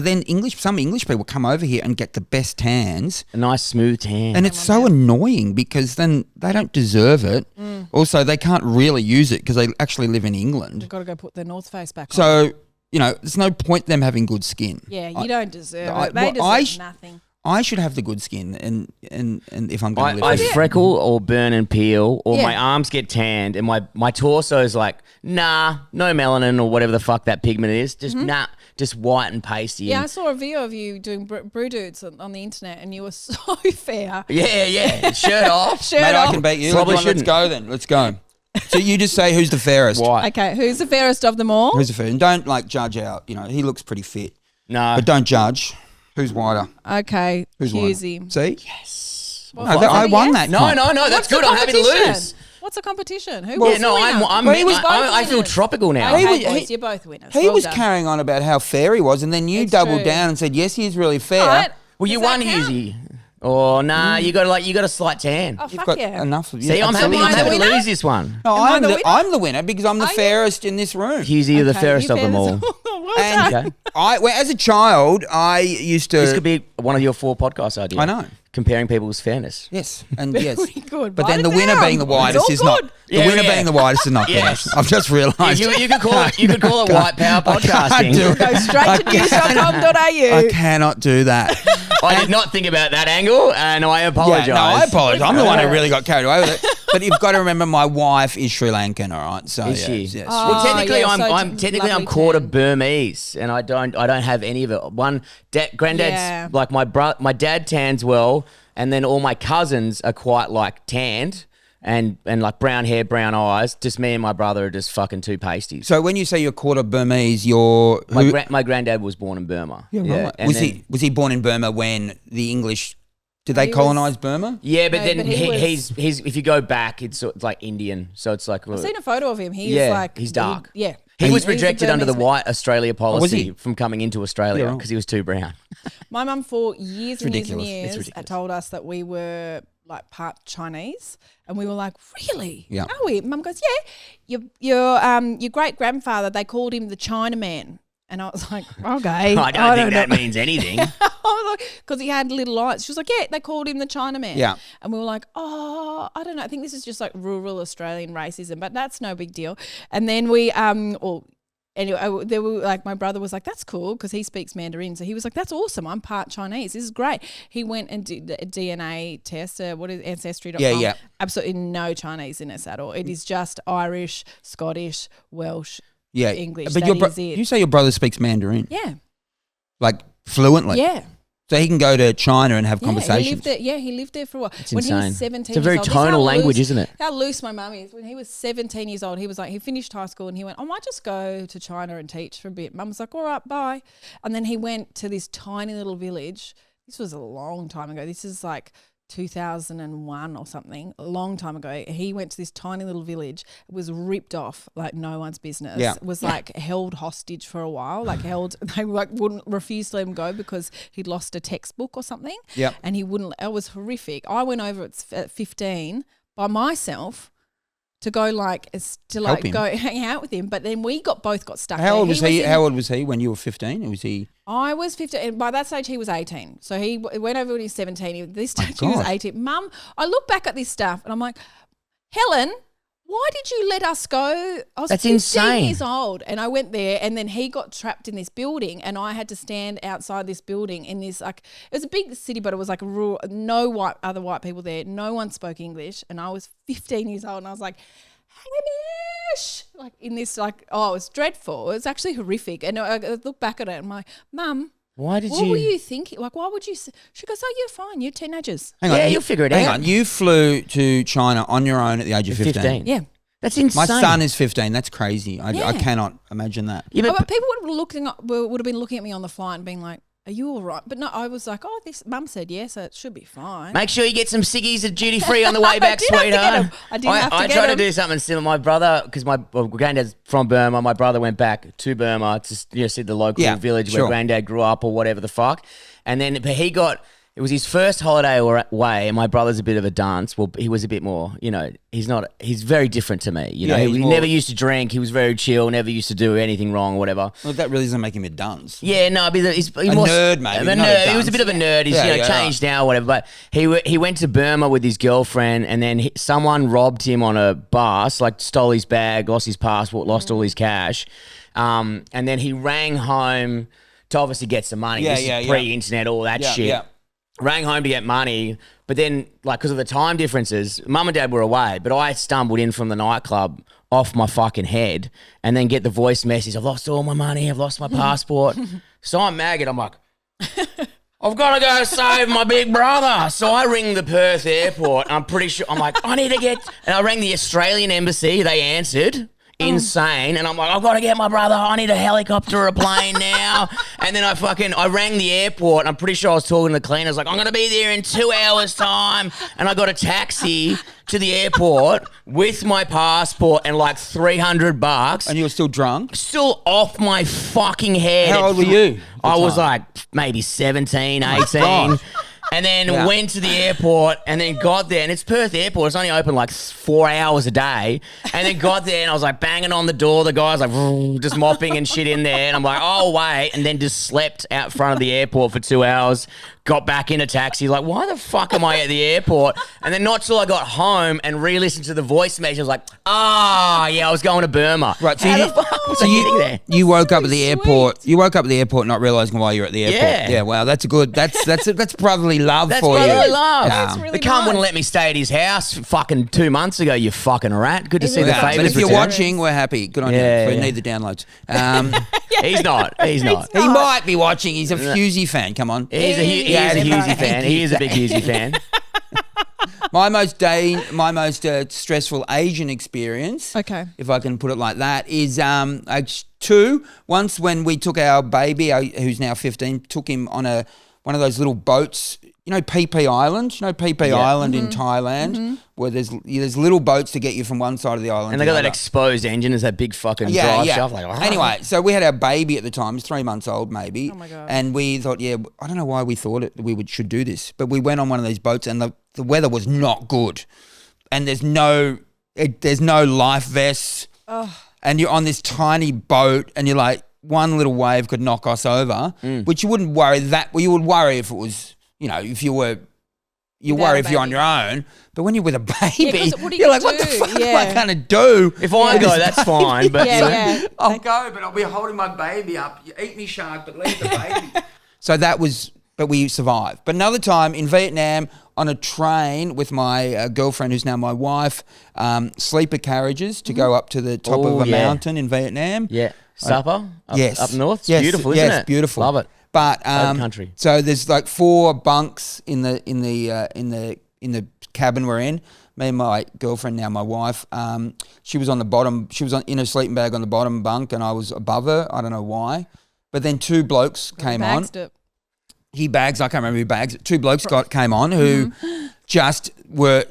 then some English people come over here and get the best tans. A nice smooth tan. And it's so annoying because then they don't deserve it. Also, they can't really use it because they actually live in England. They've got to go put their North Face back on. So, there's no point them having good skin. Yeah, you don't deserve I- it. They well, deserve nothing. I should have the good skin, and if I'm going to I live, freckle or burn and peel, or Yeah. my arms get tanned, and my torso is like, nah, no melanin or whatever the fuck that pigment is, just nah, just white and pasty. Yeah, I and- saw a video of you doing brew dudes on the internet, and you were so fair. yeah, shirt off. Shirt mate, off. I can beat you. Probably Let's shouldn't. go then. Let's go. So you just say who's the fairest. White. Okay, who's the fairest of them all? Who's the fairest? And don't judge out. He looks pretty fit, No, but don't judge. Who's whiter? Okay, Who's whiter? Hughesy. See? Well, No, what's I it, won yes? that. no, comp. no, that's What's the good. I'm happy to competition? lose. What's the competition? Who Yeah, was no, the winner? I'm Well, he was both I feel winners. tropical now. Okay, He was- boys, you're both winners. He Well was done. carrying on about how fair he was, and then you It's doubled true. down and said, yes, he is really fair. Right. Well, you Does that won, count? Hughesy. Oh, nah, you got a slight tan. Oh, You've fuck got yeah. enough of See, I'm So am I the happy to winner? lose this one. No, Am I I'm the the winner? I'm the winner because I'm the Are you? fairest in this room. Hughesy, you're the Okay, fairest you of them all. well And done. Okay. as a child, I used to. This could be one of your 4 podcast ideas. I know. Comparing people's fairness. Yes, and yes. Very good. But Write then it the winner down. being the It's widest all is not. good. The Yeah, winner yeah. being the widest is not Yes. fair. I've just realised. You could call it. You could call it I white power can't podcasting. do it. Go straight to news.com.au. I cannot do that. I did not think about that angle, and I apologise. Yeah, no, I apologise. I'm the one who really got carried away with it. But you've got to remember, my wife is Sri Lankan. All right, so Is yeah, she? yes, Oh, Well, technically, yeah, I'm so technically I'm lovely quarter tan. Burmese, and I don't have any of it. Granddad's Yeah. like my dad tans well, and then all my cousins are quite like tanned and like brown hair, brown eyes. Just me and my brother are just fucking two pasties. So when you say you're quarter Burmese, you're My granddad was born in Burma. right. and Was then- he born in Burma when the English Did they He colonize Burma? Yeah, but No, then but he was- he's if you go back, it's like Indian, so it's like I've seen a photo of him. He's yeah, like he's dark. Yeah. He was He's a rejected under the Burmese man. white Australia policy he? from coming into Australia Yeah, right. because he was too brown. My mum for years and years and ridiculous. It's years ridiculous. told us that we were like part Chinese, and we were like, really? Yeah. Are we? Mum goes, yeah. Your great grandfather, they called him the Chinaman. And I was like, okay. I don't think that means anything. Because he had little eyes. She was like, yeah, they called him the Chinaman. Yeah. And we were like, oh, I don't know. I think this is just like rural Australian racism, but that's no big deal. And then we, anyway, there were like, my brother was like, that's cool because he speaks Mandarin. So he was like, that's awesome. I'm part Chinese. This is great. He went and did a DNA test, what is Ancestry.com. Yeah, yeah. Absolutely no Chinese in us at all. It is just Irish, Scottish, Welsh, Yeah. English. But That is it. you say your brother speaks Mandarin? Yeah. Like fluently? Yeah. So he can go to China and have Yeah, conversations? he lived there for a while. It's when he insane. was 17 It's a very years old, this is how tonal language, loose- isn't it? How loose my mum is. When he was 17 years old, he was like, he finished high school and he went, I might just go to China and teach for a bit. Mum was like, all right, bye. And then he went to this tiny little village. This was a long time ago. This is like 2001 or something, a long time ago. He went to this tiny little village. It was ripped off like no one's business. Yeah. Was like held hostage for a while, they like wouldn't refuse to let him go because he'd lost a textbook or something. Yep. And he wouldn't, it was horrific. I went over at 15 by myself to go Help him. go hang out with him. But then we both got stuck. How old was he? in- How old was he when you were 15? Was he? I was 15, and by that stage he was 18. So he went over when he was 17. This stage he was God. 18. Mum, I look back at this stuff and I'm like, Helen, why did you let us go? I was That's 15 insane. years old, and I went there, and then he got trapped in this building, and I had to stand outside this building in this it was a big city, but it was like a rural, no other white people there. No one spoke English, and I was 15 years old, and I was like, Hamish, like in this it was dreadful. It was actually horrific, and I look back at it, and my mum. Why did What were you thinking? Like, why would you? She goes, "Oh, you're fine. You're teenagers." Hang on. Yeah, you'll figure it Hang out. on. You flew to China on your own at the age of 15. Yeah. That's insane. My son is 15. That's crazy. I Yeah. cannot imagine that. Yeah, But but people would have been looking at me on the flight and being like, "Are you all right?" But no, I was like, "Oh, this mum said yes, so it should be fine." make sure you get some ciggies at duty free on the way back, did have to get sweetheart. 'em. I did have to I get tried to 'em. do something similar. My brother, because my granddad's from Burma, my brother went back to Burma to see the local Yeah, village sure. where granddad grew up or whatever the fuck. And then but it was his first holiday away, and my brother's a bit of a dunce. Well, he was a bit more, he's very different to me. Yeah, He he's more- never used to drink. He was very chill, never used to do anything wrong or whatever. Well, that really doesn't make him a dunce. Yeah, no, but he's A more nerd, maybe, A not a nerd. He was a dunce. bit of a nerd. He's Yeah, yeah, changed now, or whatever. But he went to Burma with his girlfriend, and then someone robbed him on a bus, like stole his bag, lost his passport, lost all his cash, and then he rang home to obviously get some money. Yeah, This is yeah, yeah. pre-internet, all that Yeah, shit. yeah. Rang home to get money, but then, because of the time differences, mum and dad were away, but I stumbled in from the nightclub off my fucking head and then get the voice message, I've lost all my money, I've lost my passport. So I'm maggot, I'm like, I've got to go save my big brother. So I ring the Perth airport. I'm pretty sure, I'm like, I need to get, and I rang the Australian embassy, they answered. Insane, and I'm like, I've got to get my brother. I need a helicopter or a plane now. And then I rang the airport. And I'm pretty sure I was talking to the cleaners, like, I'm going to be there in 2 hours' time. And I got a taxi to the airport with my passport and like $300. And you were still drunk? Still off my fucking head. How old were you? I was like maybe 17, 18. gosh. And then Yeah. went to the airport and then got there. And it's Perth Airport. It's only open like 4 hours a day. And then got there and I was like banging on the door. The guy's like just mopping and shit in there. And I'm like, oh, wait. And then just slept out front of the airport for 2 hours. Got back in a taxi. Like, why the fuck am I at the airport? And then not till I got home and re-listened to the voice message, I was like, yeah, I was going to Burma. Right, so How you- the fuck was So I getting there? you woke up at the Sweet. airport. You woke up at the airport not realizing why you're at the airport. Yeah. Yeah, wow, that's that's brotherly love That's for brotherly you. love. Yeah. That's really the cunt nice. wouldn't let me stay at his house fucking 2 months ago, you fucking rat. Good to see Isn't the that- But favours if you're returned. watching, we're happy. Good on Yeah, you. We yeah. need the downloads. He's not. He's not. He might be watching. He's a Hughesy fan. Come on. He's a Yeah, Hughesy everyone. fan. He is a big Hughesy fan. My most stressful Asian experience, Okay. if I can put it like that, is two. Once when we took our baby, who's now 15, took him on one of those little boats you know PP Island? You know PP Island in Thailand where there's little boats to get you from one side of the island And to they got the that other. exposed engine as that big fucking drive shaft. Like, Anyway, so we had our baby at the time. He was 3 months old maybe. Oh my God. And we thought, I don't know why we thought should do this. But we went on one of these boats and the weather was not good. And there's no life vests. Oh. And you're on this tiny boat and you're like, one little wave could knock us over, which you wouldn't worry you would worry if it was, if you were, you Without worry a if you're on baby. your own, but when you're with a baby, 'cause what are you you're like, gonna what the do? fuck am I Yeah. going to do? if I go, that's fine. But Yeah. I'll go, but I'll be holding my baby up. You eat me, shark, but leave the baby. So but we survived. But another time in Vietnam on a train with my girlfriend, who's now my wife, sleeper carriages to go up to the top of a mountain in Vietnam. Yeah. Supper? Up north? It's yes, beautiful, isn't it? Beautiful. Love it. But Open country. so there's like 4 bunks in the cabin we're in. Me and my girlfriend, now my wife, she was on the bottom. She was in a sleeping bag on the bottom bunk, and I was above her. I don't know why. But then 2 blokes came on. He bags. I can't remember who bags. 2 blokes came on who just were,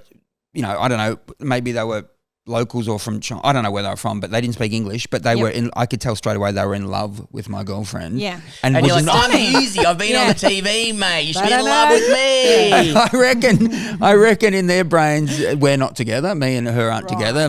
I don't know. Maybe they were locals or from China. I don't know where they were from, but they didn't speak English. But they were I could tell straight away they were in love with my girlfriend. Yeah. And was you're like, not- I'm easy. I've been on the TV, mate. You should be in don't love know. with me. I reckon in their brains we're not together. Me and her aren't together.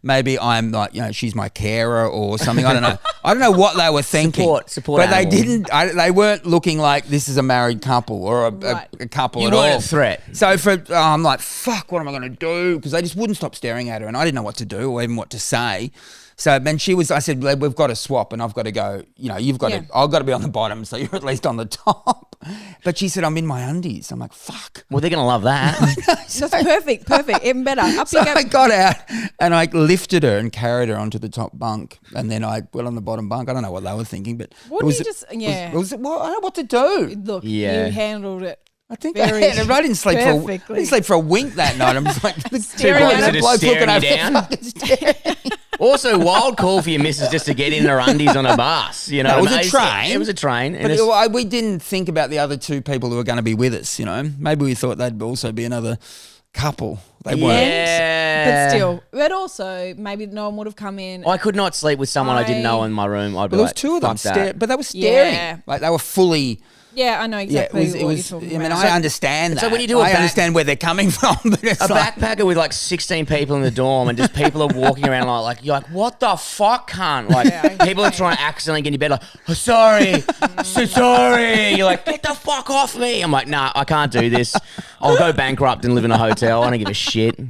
Maybe I'm like, she's my carer or something. I don't know. I don't know what they were thinking. Support but they animal. didn't. They weren't looking like this is a married couple or a couple You at all. weren't a threat. So I'm like, fuck, what am I going to do? Because they just wouldn't stop staring at her, and I didn't know what to do or even what to say. So then I said, we've got to swap and I've got to go, you've got to, I've got to be on the bottom so you're at least on the top. But she said, I'm in my undies. I'm like, fuck. Well, they're going to love that. That's perfect. Even better. Up So you go. I got out and I lifted her and carried her onto the top bunk, and then I went on the bottom bunk. I don't know what they were thinking, but What it do was, you just? I don't know what to do. Look, Yeah. you handled it. I think Very I didn't sleep for a wink that night. I'm just like Staring at her. bloke's Staring looking you over down. the fucking stairs. Also, wild call for your missus just to get in her undies on a bus. No, it was a train. It was a train. And But we didn't think about the other 2 people who were going to be with us. Maybe we thought they'd also be another couple. They weren't. yeah. But still, but also maybe no one would have come in. I could not sleep with someone I didn't know in my room. I'd be But there was like, 2 of them fuck that. but they were staring. Yeah. Like they were fully. Yeah, I know exactly what you're talking about. I understand that. So when you do a I back- understand where they're coming from, but it's A like, backpacker with like 16 people in the dorm and just people are walking around like you're like, what the fuck, cunt? Like people are trying to accidentally get in your bed like, oh, sorry, so sorry. You're like, get the fuck off me. I'm like, nah, I can't do this. I'll go bankrupt and live in a hotel. I don't give a shit.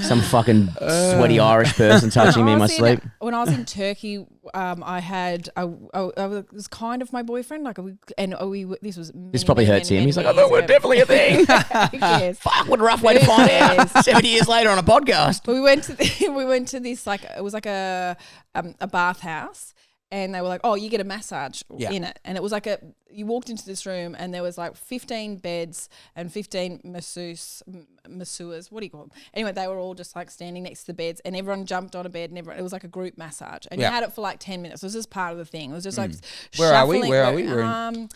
Some fucking sweaty Irish person touching me in my sleep. When I was in Turkey, I had I was kind of my boyfriend. This was This probably hurts him. He's like, I thought we're definitely a thing. Who cares? Fuck, what a rough way to find out. 70 years later on a podcast. But we went to this it was like a bathhouse, and they were like, oh, you get a massage in it, and it was like you walked into this room and there was like 15 beds and 15 masseurs. What do you call them? Anyway, they were all just like standing next to the beds, and everyone jumped on a bed, and it was like a group massage, and you had it for like 10 minutes. It was just part of the thing. It was just like Where are we? shuffling Where are through. we? We're in-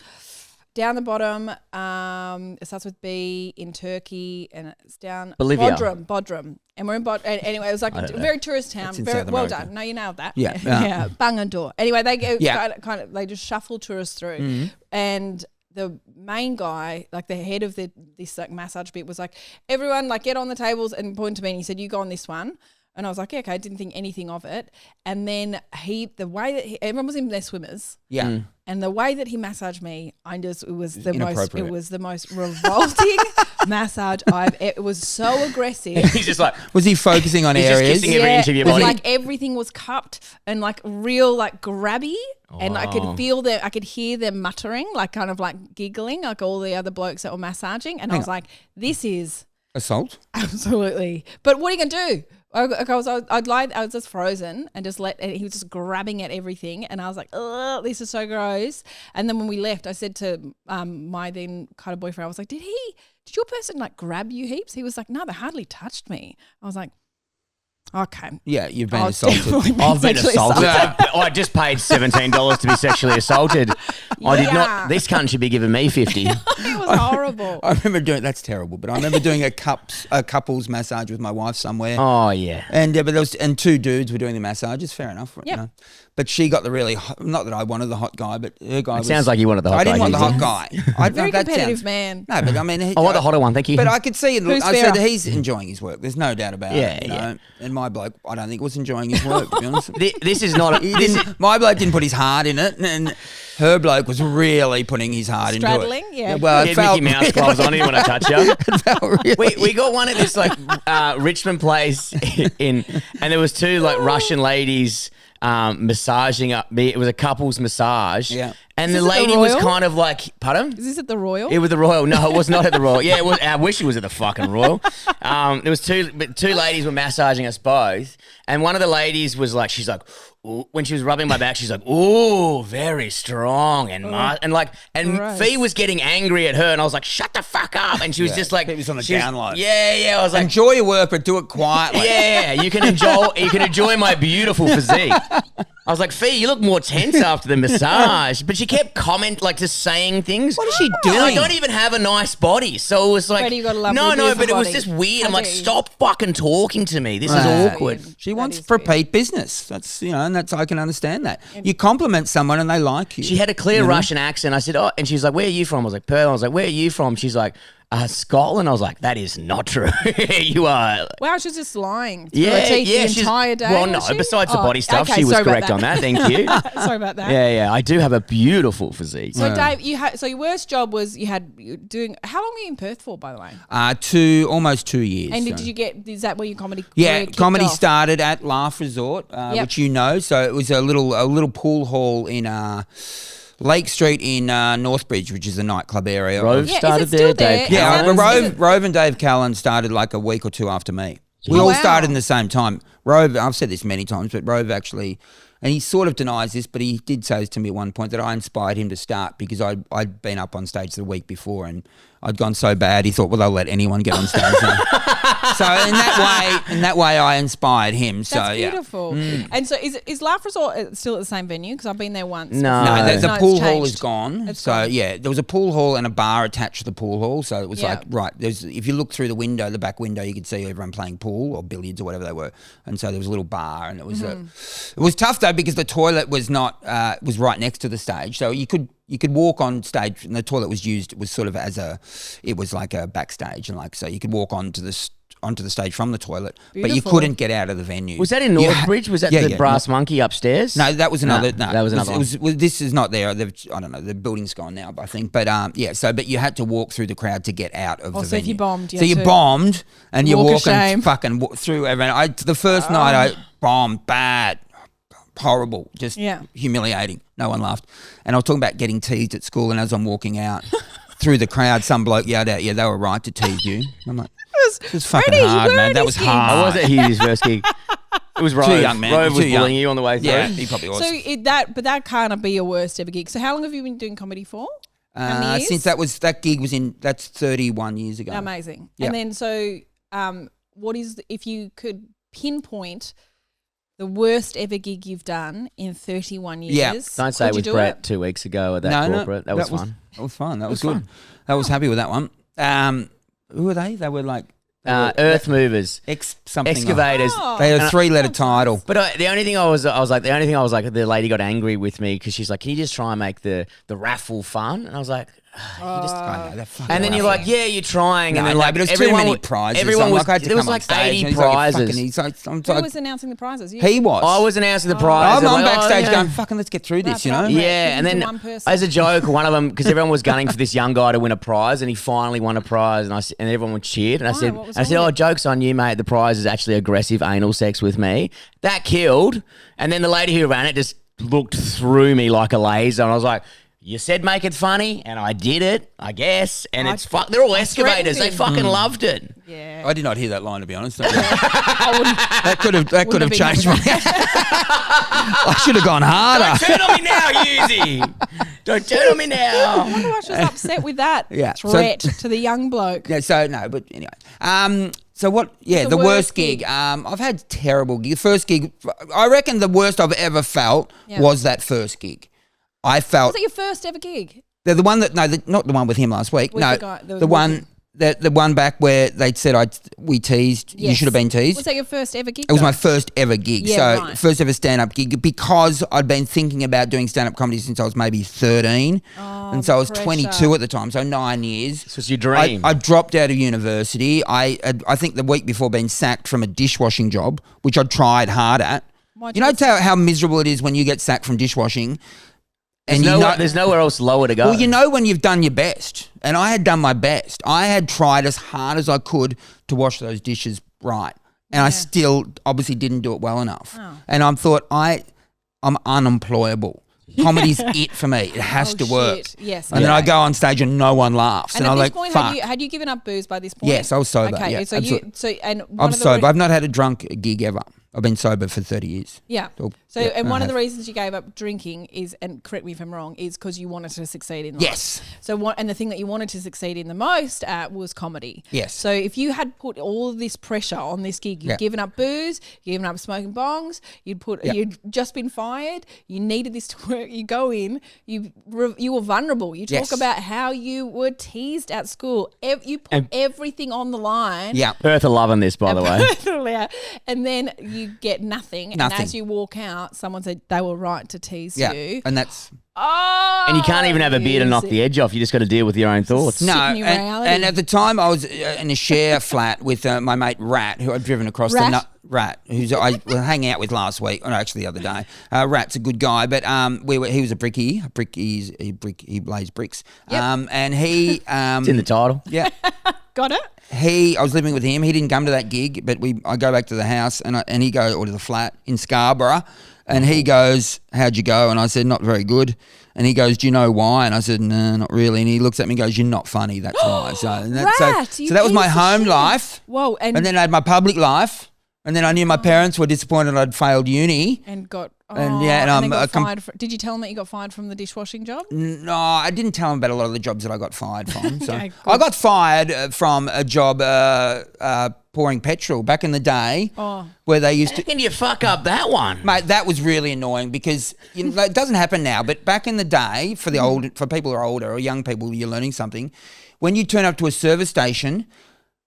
Down the bottom, it starts with B in Turkey, and it's down Bolivia. Bodrum, and we're in anyway, it was like a very tourist town. That's in Very South well America. done. No, you nailed that. Yeah. yeah. Bangalore. Anyway, they go Yeah. kind of they just shuffle tourists through, and the main guy, like the head of this like massage bit, was like, everyone like get on the tables and point to me, and he said, you go on this one. And I was like, yeah, okay, I didn't think anything of it. And then the way that everyone was in their swimmers. yeah. And the way that he massaged me, it was the most revolting massage it was so aggressive. He's just like, Was he focusing on He's just areas? kissing every inch of your it was body. like everything was cupped and like real like grabby, and I could feel I could hear them muttering, like kind of like giggling, like all the other blokes that were massaging, and I was like, this is Assault? absolutely. But what are you gonna do? I was just frozen and he was just grabbing at everything, and I was like, oh, this is so gross. And then when we left, I said to my then kind of boyfriend, I was like, did your person like grab you heaps? He was like, no, they hardly touched me. I was like, okay. Yeah, you've been I've assaulted. definitely I've been sexually assaulted. I just paid $17 to be sexually assaulted. I did Yeah. not. This cunt should be giving me 50. It was horrible. I remember doing that's terrible, but I remember doing a couples massage with my wife somewhere. Oh yeah. And but there was two dudes were doing the massages. Fair enough. Yep. You know? But she got the really not that I wanted the hot guy, but her guy. Sounds like you wanted the hot guy. I didn't want the Hughes. hot guy. Very competitive man. No, but I mean, I want the hotter one, thank you. But I could see it. Who's I said fairer? he's enjoying his work. There's no doubt about it. You know? And my bloke, I don't think was enjoying his work. To be honest, This is not. my bloke didn't put his heart in it, and her bloke was really putting his heart Straddling, into it. yeah. Well, it felt Mickey Mouse gloves on. I didn't want to touch you. it felt really We got one at this like Richmond place and there was two like Russian ladies massaging up me. It was a couple's massage. Yeah. And Is the this at the lady was Royal? kind of like, pardon? Is this at the Royal? It was the Royal. No, it was not at the Royal. Yeah, it was. I wish it was at the fucking Royal. There was two ladies were massaging us both, and one of the ladies was like, she's like, ooh, when she was rubbing my back, she's like, "Ooh, very strong," and Gross. Fee was getting angry at her, and I was like, "Shut the fuck up!" And she was just like, Keep this on the she was- down low. Yeah. I was like, enjoy your work, but do it quietly. yeah, you can enjoy my beautiful physique. I was like, Fee, you look more tense after the massage. But she kept just saying things. What is she And I doing? don't even have a nice body. So it was like, Freddie, you got a lovely, no, beautiful but it was body. just weird. How I'm like, dare you. stop fucking talking to me. This is Wow. awkward. She That wants is weird. repeat business. That's and that's I can understand that. You compliment someone and they like you. She had a clear Russian accent. I said, oh, and she's like, where are you from? I was like, Perth. I was like, where are you from? She's like, Scotland. I was like, that is not true. You are. Wow, she's just lying through Yeah, her teeth the she's- entire day. Well, no, was she? besides the body stuff, okay, she was sorry about correct on that. Thank you. Sorry about that. Yeah, I do have a beautiful physique. So Dave, so your worst job was you were doing. How long were you in Perth for, by the way? Almost 2 years. And so. did you get? Is that where your comedy? Yeah, career kicked comedy off? started at Laugh Resort, which you know. So it was a little pool hall in Lake Street in Northbridge, which is a nightclub area. Rove Yeah, is it started still there, there? Dave Yeah, Callan? Rove and Dave Callan started like a week or two after me. We all wow. started in the same time. Rove, I've said this many times, but Rove actually, and he sort of denies this, but he did say this to me at one point that I inspired him to start because I'd been up on stage the week before and I'd gone so bad. He thought, well, they'll let anyone get on stage. So in that way, I inspired him. So That's yeah. beautiful. And so is Laugh Resort still at the same venue? Because I've been there once. No. before. No, the it's pool hall changed. is gone. It's So gone. yeah, there was a pool hall and a bar attached to the pool hall. So it was Yeah. like right. If you look through the window, the back window, you could see everyone playing pool or billiards or whatever they were. And so there was a little bar, and it was it was tough though because the toilet was not was right next to the stage, so you could walk on stage, and the toilet was used. It was sort of it was like a backstage, and like so you could walk onto the stage from the toilet, but you Beautiful. couldn't get out of the venue. Was that in Northbridge? Was that the Brass Monkey upstairs? No, that was another. No, that was another one. This is not there. I don't know. The building's gone now, I think. But yeah. So, but you had to walk through the crowd to get out of the so venue. if you bombed, you so had you to bombed, and you're walk of walking shame. fucking through everyone. The first night I bombed bad, horrible, just humiliating. No one laughed, and I was talking about getting teased at school. And as I'm walking out through the crowd, some bloke yelled out, "Yeah, they were right to tease you." I'm like, "This is fucking Freddie, you hard, were man. in That his was gig. hard." I was at Hughes' first gig. It was Rove. Too young, man. Rove was Too young. bullying you on the way through. Yeah, he probably was. So that can't be your worst ever gig. So how long have you been doing comedy for? How many years? Since that gig was that's 31 years ago. Amazing. Yeah. And then so what is if you could pinpoint the worst ever gig you've done in 31 years? Yeah. Don't say it could was you do Brett it? 2 weeks ago at that corporate. That was fun. That was fun. That was good. I was happy with that one. Who were they? They were like Earth movers, something. excavators. Oh. They had a 3-letter title. But the only thing I was like, the lady got angry with me because she's like, can you just try and make the raffle fun? And I was like, you just. I know, they're fucking And then you're rough. like, yeah, you're trying. and then No, like, but it was too everyone many was- prizes. Everyone I'm was. like, I had to There was come on like stage, 80 and he's like, prizes. I'm Who like, was announcing the prizes? You? he was. I was announcing the prize. I'm and like, backstage yeah. going, fucking, let's get through this, you know? Right. Yeah, and Give it then to one person. as a joke, one of them, because everyone was gunning for this young guy to win a prize, and he finally won a prize, and everyone cheered, and I Why? said, What was "Oh, wrong with it? joke's on you, mate. The prize is actually aggressive anal sex with me." That killed, and then the lady who ran it just looked through me like a laser, and I was like, "You said make it funny, and I did it, I guess." And they're all excavators. They him. fucking loved it. Yeah. I did not hear that line, to be honest. That could have have changed been me. I should have gone harder. Turn on me now, Husey. Don't turn on me I now. wonder why she was upset with that Yeah, so- threat to the young bloke. Yeah, so no, but anyway. So what? Yeah, The the worst worst gig. gig? I've had terrible gigs. The first gig, I reckon the worst I've ever felt Yeah. was that first gig. I felt Was it your first ever gig? They're the one that not the one with him last week. With no, the guy- the the one. The one back where they said we teased. Yes. You should have been teased. Was that your first ever gig? It was my first ever gig. Yeah, so right. first ever stand-up gig because I'd been thinking about doing stand-up comedy since I was maybe 13. And so I was 22 at the time, so 9 years. This was your dream. I dropped out of university. I think the week before been sacked from a dishwashing job, which I'd tried hard at. Why'd You you know get how miserable it is when you get sacked from dishwashing? There's nowhere else lower to go. Well, you know when you've done your best, and I had done my best. I had tried as hard as I could to wash those dishes right, and I still obviously didn't do it well enough. Oh. And I thought I'm unemployable. Comedy's it for me. It has to work. Shit. Yes. And then I go on stage and no one laughs, And and at I'm this like, point, fuck. had you given up booze by this point? Yes, I was sober. Okay, Yeah, so absolutely. one I'm of the sober. I've not had a drunk gig ever. I've been sober for 30 years. Yeah. Oh, So, yeah, and I one of have. the reasons you gave up drinking is, and correct me if I'm wrong, is because you wanted to succeed in life. Yes. So, and the thing that you wanted to succeed in the most at was comedy. Yes. So, if you had put all of this pressure on this gig, you'd Yeah. given up booze, you'd given up smoking bongs, you'd just been fired, you needed this to work. You go in, you were vulnerable. You talk Yes. about how you were teased at school. You put everything on the line. Yeah. Perth are loving this, by the way. Yeah. And then you get nothing. And Nothing. as you walk out, someone said they were right to tease Yeah. you. And that's Oh, And you can't even have a beer to knock the edge off. You just got to deal with your own thoughts. Sit no. in your reality. And at the time, I was in a share flat with my mate Rat, who I'd driven across Rat? Rat, who's I was hanging out with last week, or actually the other day. Rat's a good guy, but he was a brickie. He blazed bricks. Yep. And he It's in the title. yeah. Got it? I was living with him. He didn't come to that gig, but I go back to the house and he goes, or to the flat in Scarborough, and he goes, "How'd you go?" And I said, "Not very good." And he goes, "Do you know why?" And I said, "No, not really." And he looks at me and goes, "You're not funny. That's why." So, Rat, you so that was my piece of home shit. life. Whoa. And then I had my public life. And then I knew my parents were disappointed I'd failed uni. And got And, yeah, and then I'm got fired. Did you tell them that you got fired from the dishwashing job? No, I didn't tell them about a lot of the jobs that I got fired from. So Okay, I got fired from a job pouring petrol back in the day where they used to... How can you fuck up that one? Mate, that was really annoying because it doesn't happen now, but back in the day, for people who are older or young people, you're learning something. When you turn up to a service station,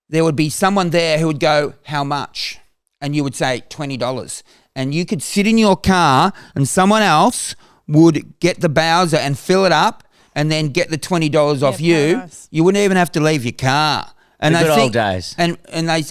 there would be someone there who would go, "How much?" And you would say $20. And you could sit in your car and someone else would get the Bowser and fill it up and then get the $20 off you. paradise. You wouldn't even have to leave your car. And The I good think, old days.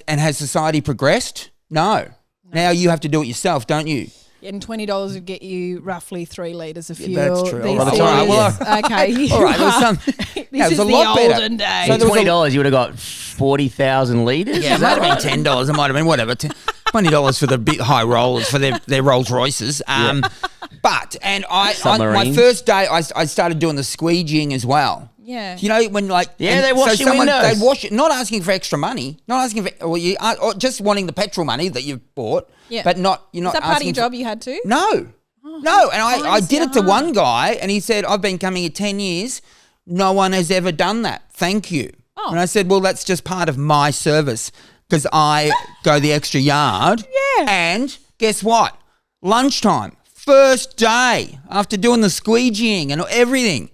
And has society progressed? No. Now you have to do it yourself, don't you? And $20 would get you roughly 3 litres of fuel. that's true. These Well, that's all right. days. Well, okay. All right, there was some. This it was is a the lot better. olden days. So For there was a- $20, you would have got 40,000 litres. Yeah, it might have been $10. It might have been whatever. $20 for the big high rollers for their Rolls Royces. But my Submarines. first day, I started doing the squeegeeing as well. Yeah. You know when they wash your windows. They wash it, not asking for extra money, not asking for or just wanting the petrol money that you've bought. Yeah. But you're Is not that part of asking your for- job you had to? No. No, and I honestly, did it to one guy, and he said, "I've been coming here 10 years. No one has ever done that. Thank you." Oh. And I said, "Well, that's just part of my service because I go the extra yard." Yeah. And guess what? Lunchtime, first day after doing the squeegeeing and everything,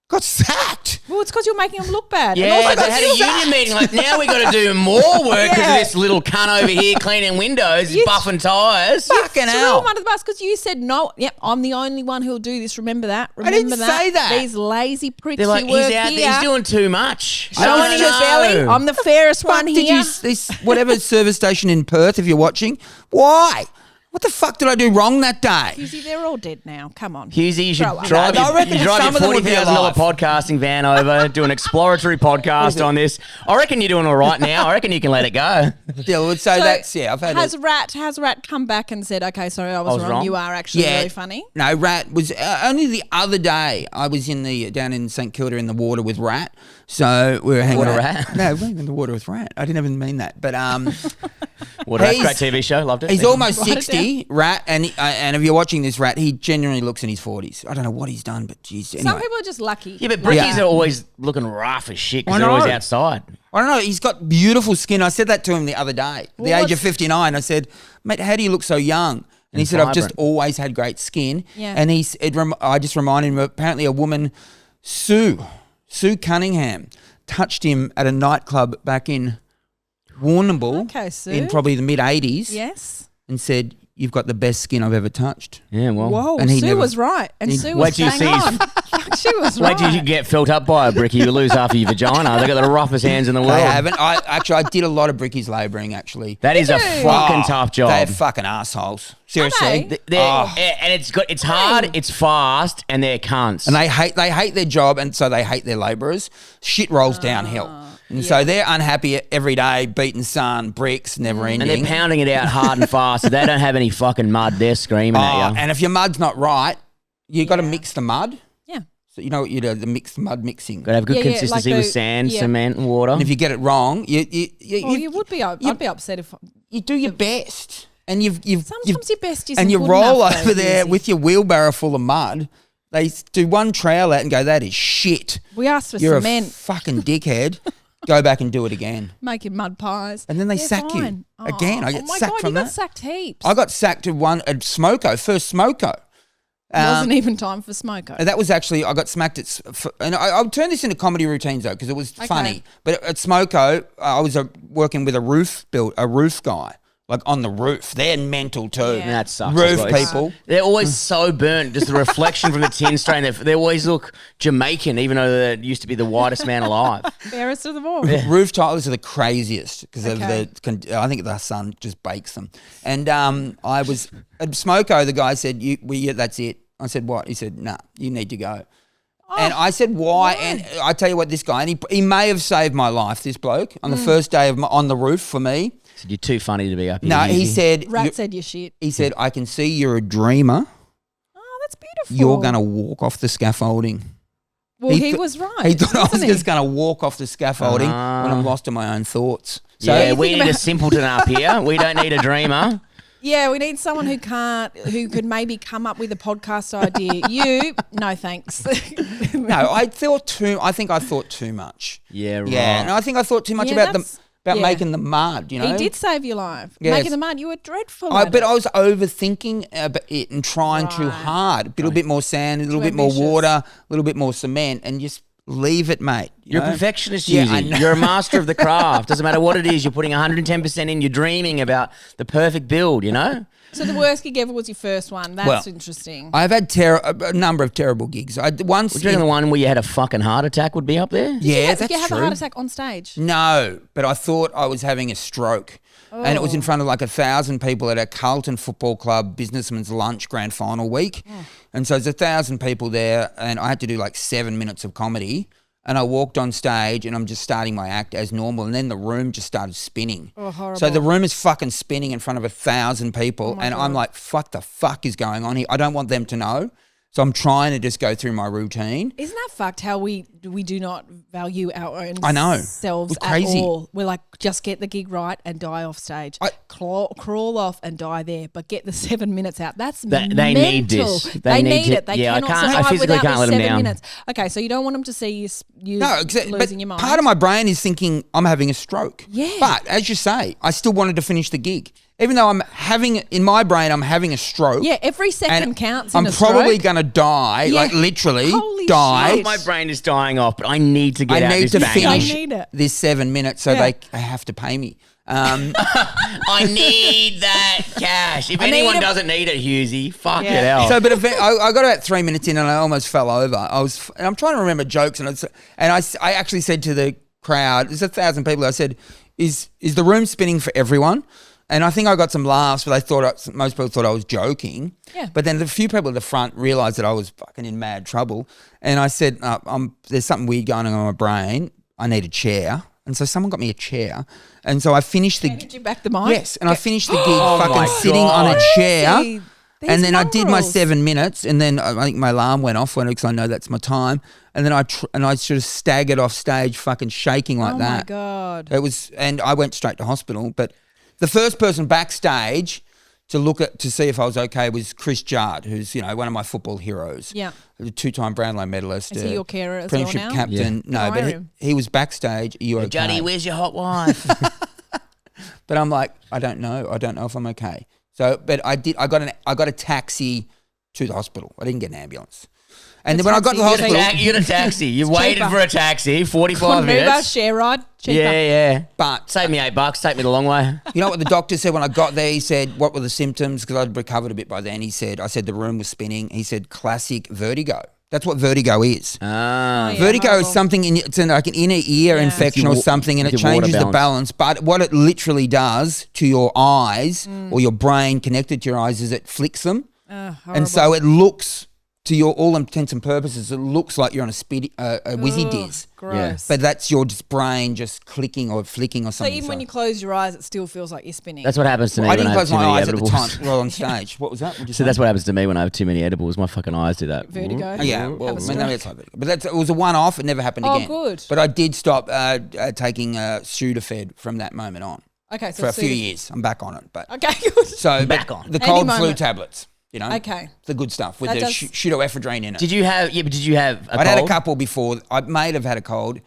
got sacked. Well, it's because you're making them look bad. And Yeah, also they that's had a sacked. union meeting. Like, now we got to do more work because Yeah. of this little cunt over here cleaning windows, You- buffing tyres. Fucking Threw hell. him under the bus because you said no. Yep, I'm the only one who'll do this. Remember that. didn't Remember say that. These lazy pricks They're like, who work he's out here. there, he's doing too much. Showing your belly. I'm the fairest one Did here. you this whatever service station in Perth? If you're watching, why? What the fuck did I do wrong that day? You see, they're all dead now. Come on. Hughesy, you should Grow up. drive, No, I your, reckon you drive some your of them would be $40,000 alive. podcasting van over, do an exploratory podcast on this. I reckon you're doing all right now. I reckon you can let it go. Yeah, well, so that's I've had has Rat come back and said, "Okay, sorry, I was wrong. wrong. You are actually really funny." No, Rat was only the other day. I was down in St Kilda in the water with Rat. So we were hanging Water out. rat? No, we were in the water with Rat. I didn't even mean that, but What a He's- great TV show. Loved it. he's almost Write it 60, Rat, and if you're watching this, Rat, he genuinely looks in his 40s. I don't know what he's done, but geez. Anyway. Some people are just lucky. Yeah, but Brickies Yeah. are always looking rough as shit because I they're always know. outside. I don't know. He's got beautiful skin. I said that to him the other day. At the Well, age of 59, I said, "Mate, how do you look so young?" And he said, "I've just vibrant. always had great skin." Yeah. And I just reminded him, apparently a woman Sue Cunningham touched him at a nightclub back in Warrnambool Okay, Sue. in probably the mid-'80s Yes. and said, "You've got the best skin I've ever touched." Yeah, well. Whoa, And he Sue never- was right. And Sue was Wait till you bang see on. Fuck, she was Wait right. till you get felt up by a brickie. You lose half of your vagina. They got the roughest hands in the world. They haven't. I did a lot of brickies labouring, actually. That is a Did you? fucking tough job. They're fucking assholes. Seriously. they? And it's hard, it's fast, and they're cunts. And they hate their job, and so they hate their labourers. Shit rolls downhill. And so they're unhappy every day, beating sun, bricks, never ending. And they're pounding it out hard and fast. So they don't have any fucking mud. They're screaming at you. And if your mud's not right, you got to mix the mud. Yeah. So you know what you do, the mud mixing. Got to have good Yeah, yeah, consistency like with the- sand, yeah. cement, and water. And if you get it wrong, you would be. I'd be upset if. you do your best. And you've Sometimes your best isn't and you good roll enough, over though, there Hughes. with your wheelbarrow full of mud. They do one trowel out and go, "That is shit. We asked for You're cement, a fucking dickhead." Go back and do it again. making mud pies, And then they They're sack you. fine. Again, I get oh my sacked God, from you got that. sacked heaps. I got sacked at first Smoko. Wasn't even time for Smoko. That was actually, I got smacked at, and I'll turn this into comedy routines though, because it was funny. But at Smoko, I was working with a roof guy, like on the roof. They're mental too. Yeah. That sucks. Roof I suppose. people. They're always so burnt. Just the reflection from the tin stain. They always look Jamaican, even though they used to be the whitest man alive. Fairest of them all. Roof tilers are the craziest because Okay. I think the sun just bakes them. And I was at Smoko. The guy said, "That's it." I said, "What?" He said, "Nah, you need to go." And I said, "Why?" And I tell you what, this guy, and he may have saved my life. This bloke on the first day of on the roof for me. Said, "You're too funny to be up here." No, he said, Rat said you're shit. He said, "I can see you're a dreamer. Oh, that's beautiful. You're going to walk off the scaffolding." Well, he th- was right. He thought I was wasn't just going to walk off the scaffolding when I'm lost in my own thoughts. So Yeah, we think need a about- simpleton up here. We don't need a dreamer. Yeah, we need someone who could maybe come up with a podcast idea. No thanks. no, I think I thought too much. Yeah, right. Yeah, and I think I thought too much Yeah, about that's- about yeah. making the mud. You know, He did save your life. Yes. Making the mud, you were dreadful. But at I it. was overthinking about it and trying too Right. hard. A little bit more sand, a little Too bit more ambitious. water, a little bit more cement, and just leave it, mate. you You're a know? perfectionist, Yeah, Hughes. I know. You're a master of the craft. Doesn't matter what it is. You're putting 110% in. You're dreaming about the perfect build, you know? So the worst gig ever was your first one. That's Well, interesting. I've had a number of terrible gigs. Once, Would you reckon the one where you had a fucking heart attack would be up there? yeah, Did that's you have true. a heart attack on stage? No, but I thought I was having a stroke. And it was in front of like 1,000 people at a Carlton Football Club businessman's lunch grand final week. And so there's 1,000 people there, and I had to do like 7 minutes of comedy. And I walked on stage and I'm just starting my act as normal. And then the room just started spinning. Oh, horrible. So the room is fucking spinning in front of 1,000 people. And I'm like, what the fuck is going on here? I don't want them to know. So I'm trying to just go through my routine. Isn't that fucked how we do not value our own I know. selves It's crazy. at all? We're like, just get the gig right and die off stage. Crawl off and die there, but get the 7 minutes out. That's They mental. need this. They need to- it. They yeah, cannot I survive physically without can't let the them 7 down. minutes. Okay, so you don't want them to see you No, losing but your mind. part of my brain is thinking I'm having a stroke. Yeah. But as you say, I still wanted to finish the gig. Even though I'm having a stroke. Yeah, every second and counts I'm in a probably stroke. going to die, Yeah. like literally Holy die. shit. My brain is dying off, but I need to get I out need this to bang. I finish need it. this 7 minutes so Yeah. they have to pay me. I need that cash. If anyone need a- doesn't need it, Hughesy, fuck Yeah. it out. So, but I got about 3 minutes in and I almost fell over. And I'm trying to remember jokes, and I actually said to the crowd, there's 1,000 people. I said, "Is the room spinning for everyone?" And I think I got some laughs, but most people thought I was joking. Yeah. But then a few people at the front realised that I was fucking in mad trouble, and I said, "There's something weird going on in my brain. I need a chair." And so someone got me a chair, and so I finished the. Did you back the mic? Yes, and I finished the gig Oh my fucking sitting on a God. chair. These And then I did my mongrels. 7 minutes, and then I think my alarm went off because I know that's my time. And then I sort of staggered off stage, fucking shaking like Oh that. my God. It was, and I went straight to hospital. But the first person backstage to see if I was okay was Chris Jard, who's one of my football heroes. Yeah. A 2-time Brownlow medalist. Is he your carer as well Premiership now? captain. Yeah. No, Hire but him. he was backstage. Are you okay? Juddy, where's your hot wife? But I'm like, I don't know if I'm okay. So, but I got a taxi to the hospital. I didn't get an ambulance. And then when I got to the taxi, hospital, You got a taxi. You waited cheaper. for a taxi, 45 Uber, minutes. share ride, cheaper. Yeah. but Save me $8. Take me the long way. you know what the doctor said when I got there? He said, what were the symptoms? Because I'd recovered a bit by then. I said the room was spinning. He said, classic vertigo. That's what vertigo is. Yeah, Vertigo horrible. is something, it's like an inner ear infection or something, and it Your water changes the balance. But what it literally does to your eyes or your brain connected to your eyes is it flicks them. And so it looks, to your all intents and purposes, it looks like you're on a whizzy diz. Gross. But that's your brain just clicking or flicking or So something. even when you close your eyes, it still feels like you're spinning. That's what happens to me I when didn't I have close too my many eyes edibles. at the time. Well, on stage. What was that? What'd you So say? that's what happens to me when I have too many edibles. My fucking eyes do that. Vertigo. Yeah, well, Have a maybe stroke. it's like that. But it was a one-off. It never happened Oh, again. good. But I did stop taking Sudafed from that moment on. Okay, so For a few Sudafed. years. I'm back on it. But Okay, good. so Back on. the Any cold flu moment. tablets, you know. Okay. The good stuff with That the does- pseudoephedrine in it. Did you have a I'd had a cold? couple before. I may have had a cold.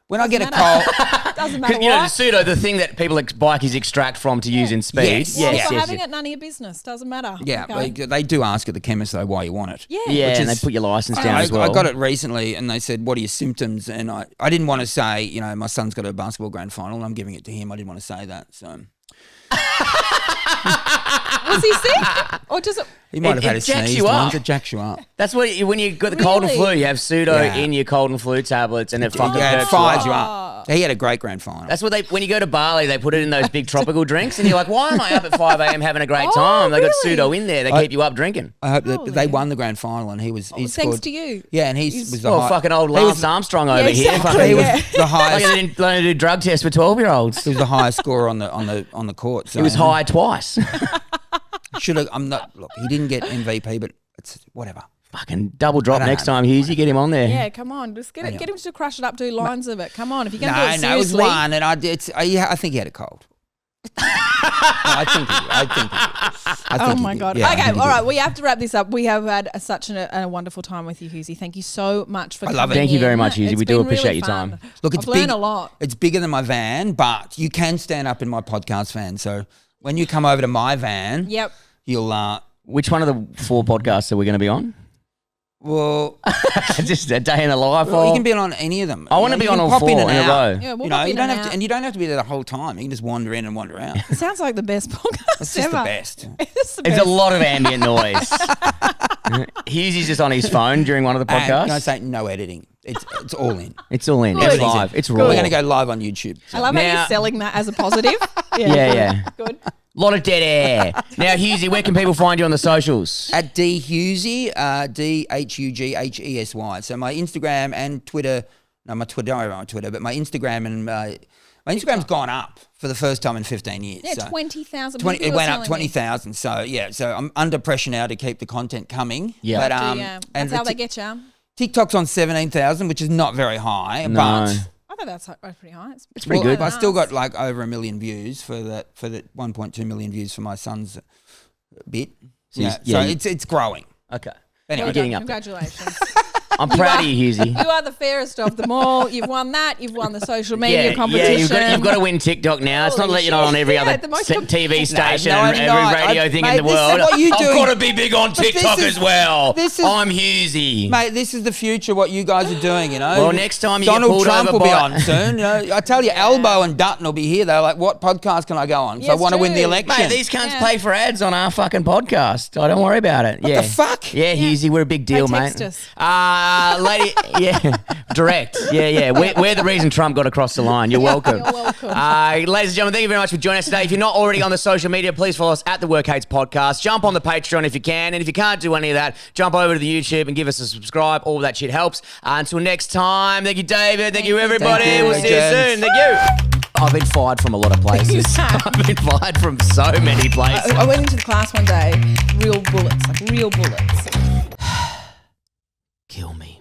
When I get a matter. cold, Doesn't matter You know, the what. pseudo, the thing that people bikies extract from to use in speed. Yes. Well, Yes, for yes, having it, none of your business. Doesn't matter. yeah, Okay. they do ask at the chemist though why you want it. Yeah. Yeah, Which and they is- put your license down I, as well. I got it recently, and they said, "What are your symptoms?" And I didn't want to say, you know, my son's got a basketball grand final, and I'm giving it to him. I didn't want to say that, so Was he sick? Or does it? he might It- have had it a jacks sneeze you once. up. It jacks you up. That's what when you got the cold and Really? flu, you have pseudo Yeah. in your cold and flu tablets, and it fucking Yeah, it hurts fires you you up. up. He had a great grand final. That's what when you go to Bali, they put it in those big tropical drinks, and you're like, why am I up at 5 a.m. having a great Oh, time? They got really? pseudo in there. They keep you up drinking. I hope that Holy. they won the grand final, and he Thanks scored. to you. Yeah, and he He's- was the Well, high, fucking old he Lance was, Armstrong over here. exactly, Fucking, he was yeah. the like highest. they didn't learn to do drug tests with 12-year-olds. He was the highest scorer on the court. So He was high twice. Should have. I'm not. Look, he didn't get MVP, but it's whatever. Fucking double drop I don't next know. time, Hughes. You get him on there. Yeah, come on. Just get him to crush it up, do lines of it. Come on. If you're going to do it No, it was seriously. one, and I think he had a cold. No, I think Oh he my did. God. Yeah, I Okay, think he all did. right. We have to wrap this up. We have had such a wonderful time with you, Hughesy. Thank you so much for I love it. coming Thank you very in. much, Hughesy. It's We do been appreciate really your fun. time. Look, it's I've big. learned a lot. It's bigger than my van, but you can stand up in my podcast van. So when you come over to my van, Yep. you'll Which one of the 4 podcasts are we going to be on? well, Just a day in the life. you of- can be on any of them. I want to You be can on all pop 4 in in and a out. row. Yeah, we'll You know, pop you in don't and have to, out. and you don't have to be there the whole time. You can just wander in and wander out. It sounds like the best podcast It's just the ever. best. It's the It's best. a lot of ambient noise. Hughes just on his phone during one of the And podcasts. can I say no editing? It's all in. It's all in. Good. It's Everything's live. in. It's We're raw. going to go live on YouTube. I love how Now- you're selling that as a positive. Yeah. Good. Lot of dead air. Now, Hughesy, where can people find you on the socials? At DHughesy, DHughesy. So my Instagram and Twitter, no, my Twitter, I don't know Twitter, but my Instagram and my Instagram's gone up for the first time in 15 years. Yeah, so 20,000 20 people it went are up telling me. 20,000. So yeah, so I'm under pressure now to keep the content coming. Yeah. But, Yeah. and That's how the they get you. TikTok's on 17,000, which is not very high, No. but I thought that's pretty high. It's pretty well, good. I still got like over 1 million views for the 1.2 million views for my son's bit. So Yeah, yeah, so you- it's growing. Okay. Anyway, We're getting up there. Congratulations. I'm proud of you, Hughesy. You are the fairest of them all. You've won that. You've won the social media competition. you've got to win TikTok now. It's not Holy letting you on shit. every Yeah, other the most TV station No, and I'm every not. radio thing Mate, in the this is world. what you I've doing. got to be big on But this TikTok is- as well. this is- I'm Hughesy. Mate, this is the future. What you guys are doing, you know. Well, next time you get Donald pulled Trump over will be by- on soon. You know, I tell you, Elbow and Dutton will be here. They're like, "What podcast can I go on?" So I Yes, want to win the true. election. Mate, these cunts Yeah. pay for ads on our fucking podcast. I don't worry about it. What yeah. the fuck? Yeah, Hughesy, we're a big deal, They mate. text us. Lady, yeah, direct. Yeah. We're the reason Trump got across the line. You're welcome. You're welcome. Ladies and gentlemen, thank you very much for joining us today. If you're not already on the social media, please follow us at the Work Hates Podcast. Jump on the Patreon if you can. And if you can't do any of that, jump over to the YouTube and give us a subscribe. All that shit helps. Until next time, thank you, David. Thank you, everybody. Thank you. We'll see you Thanks, soon. Thank you. I've been fired from a lot of places. have. I've been fired from so many places. I went into the class one day, real bullets, like real bullets. Kill me.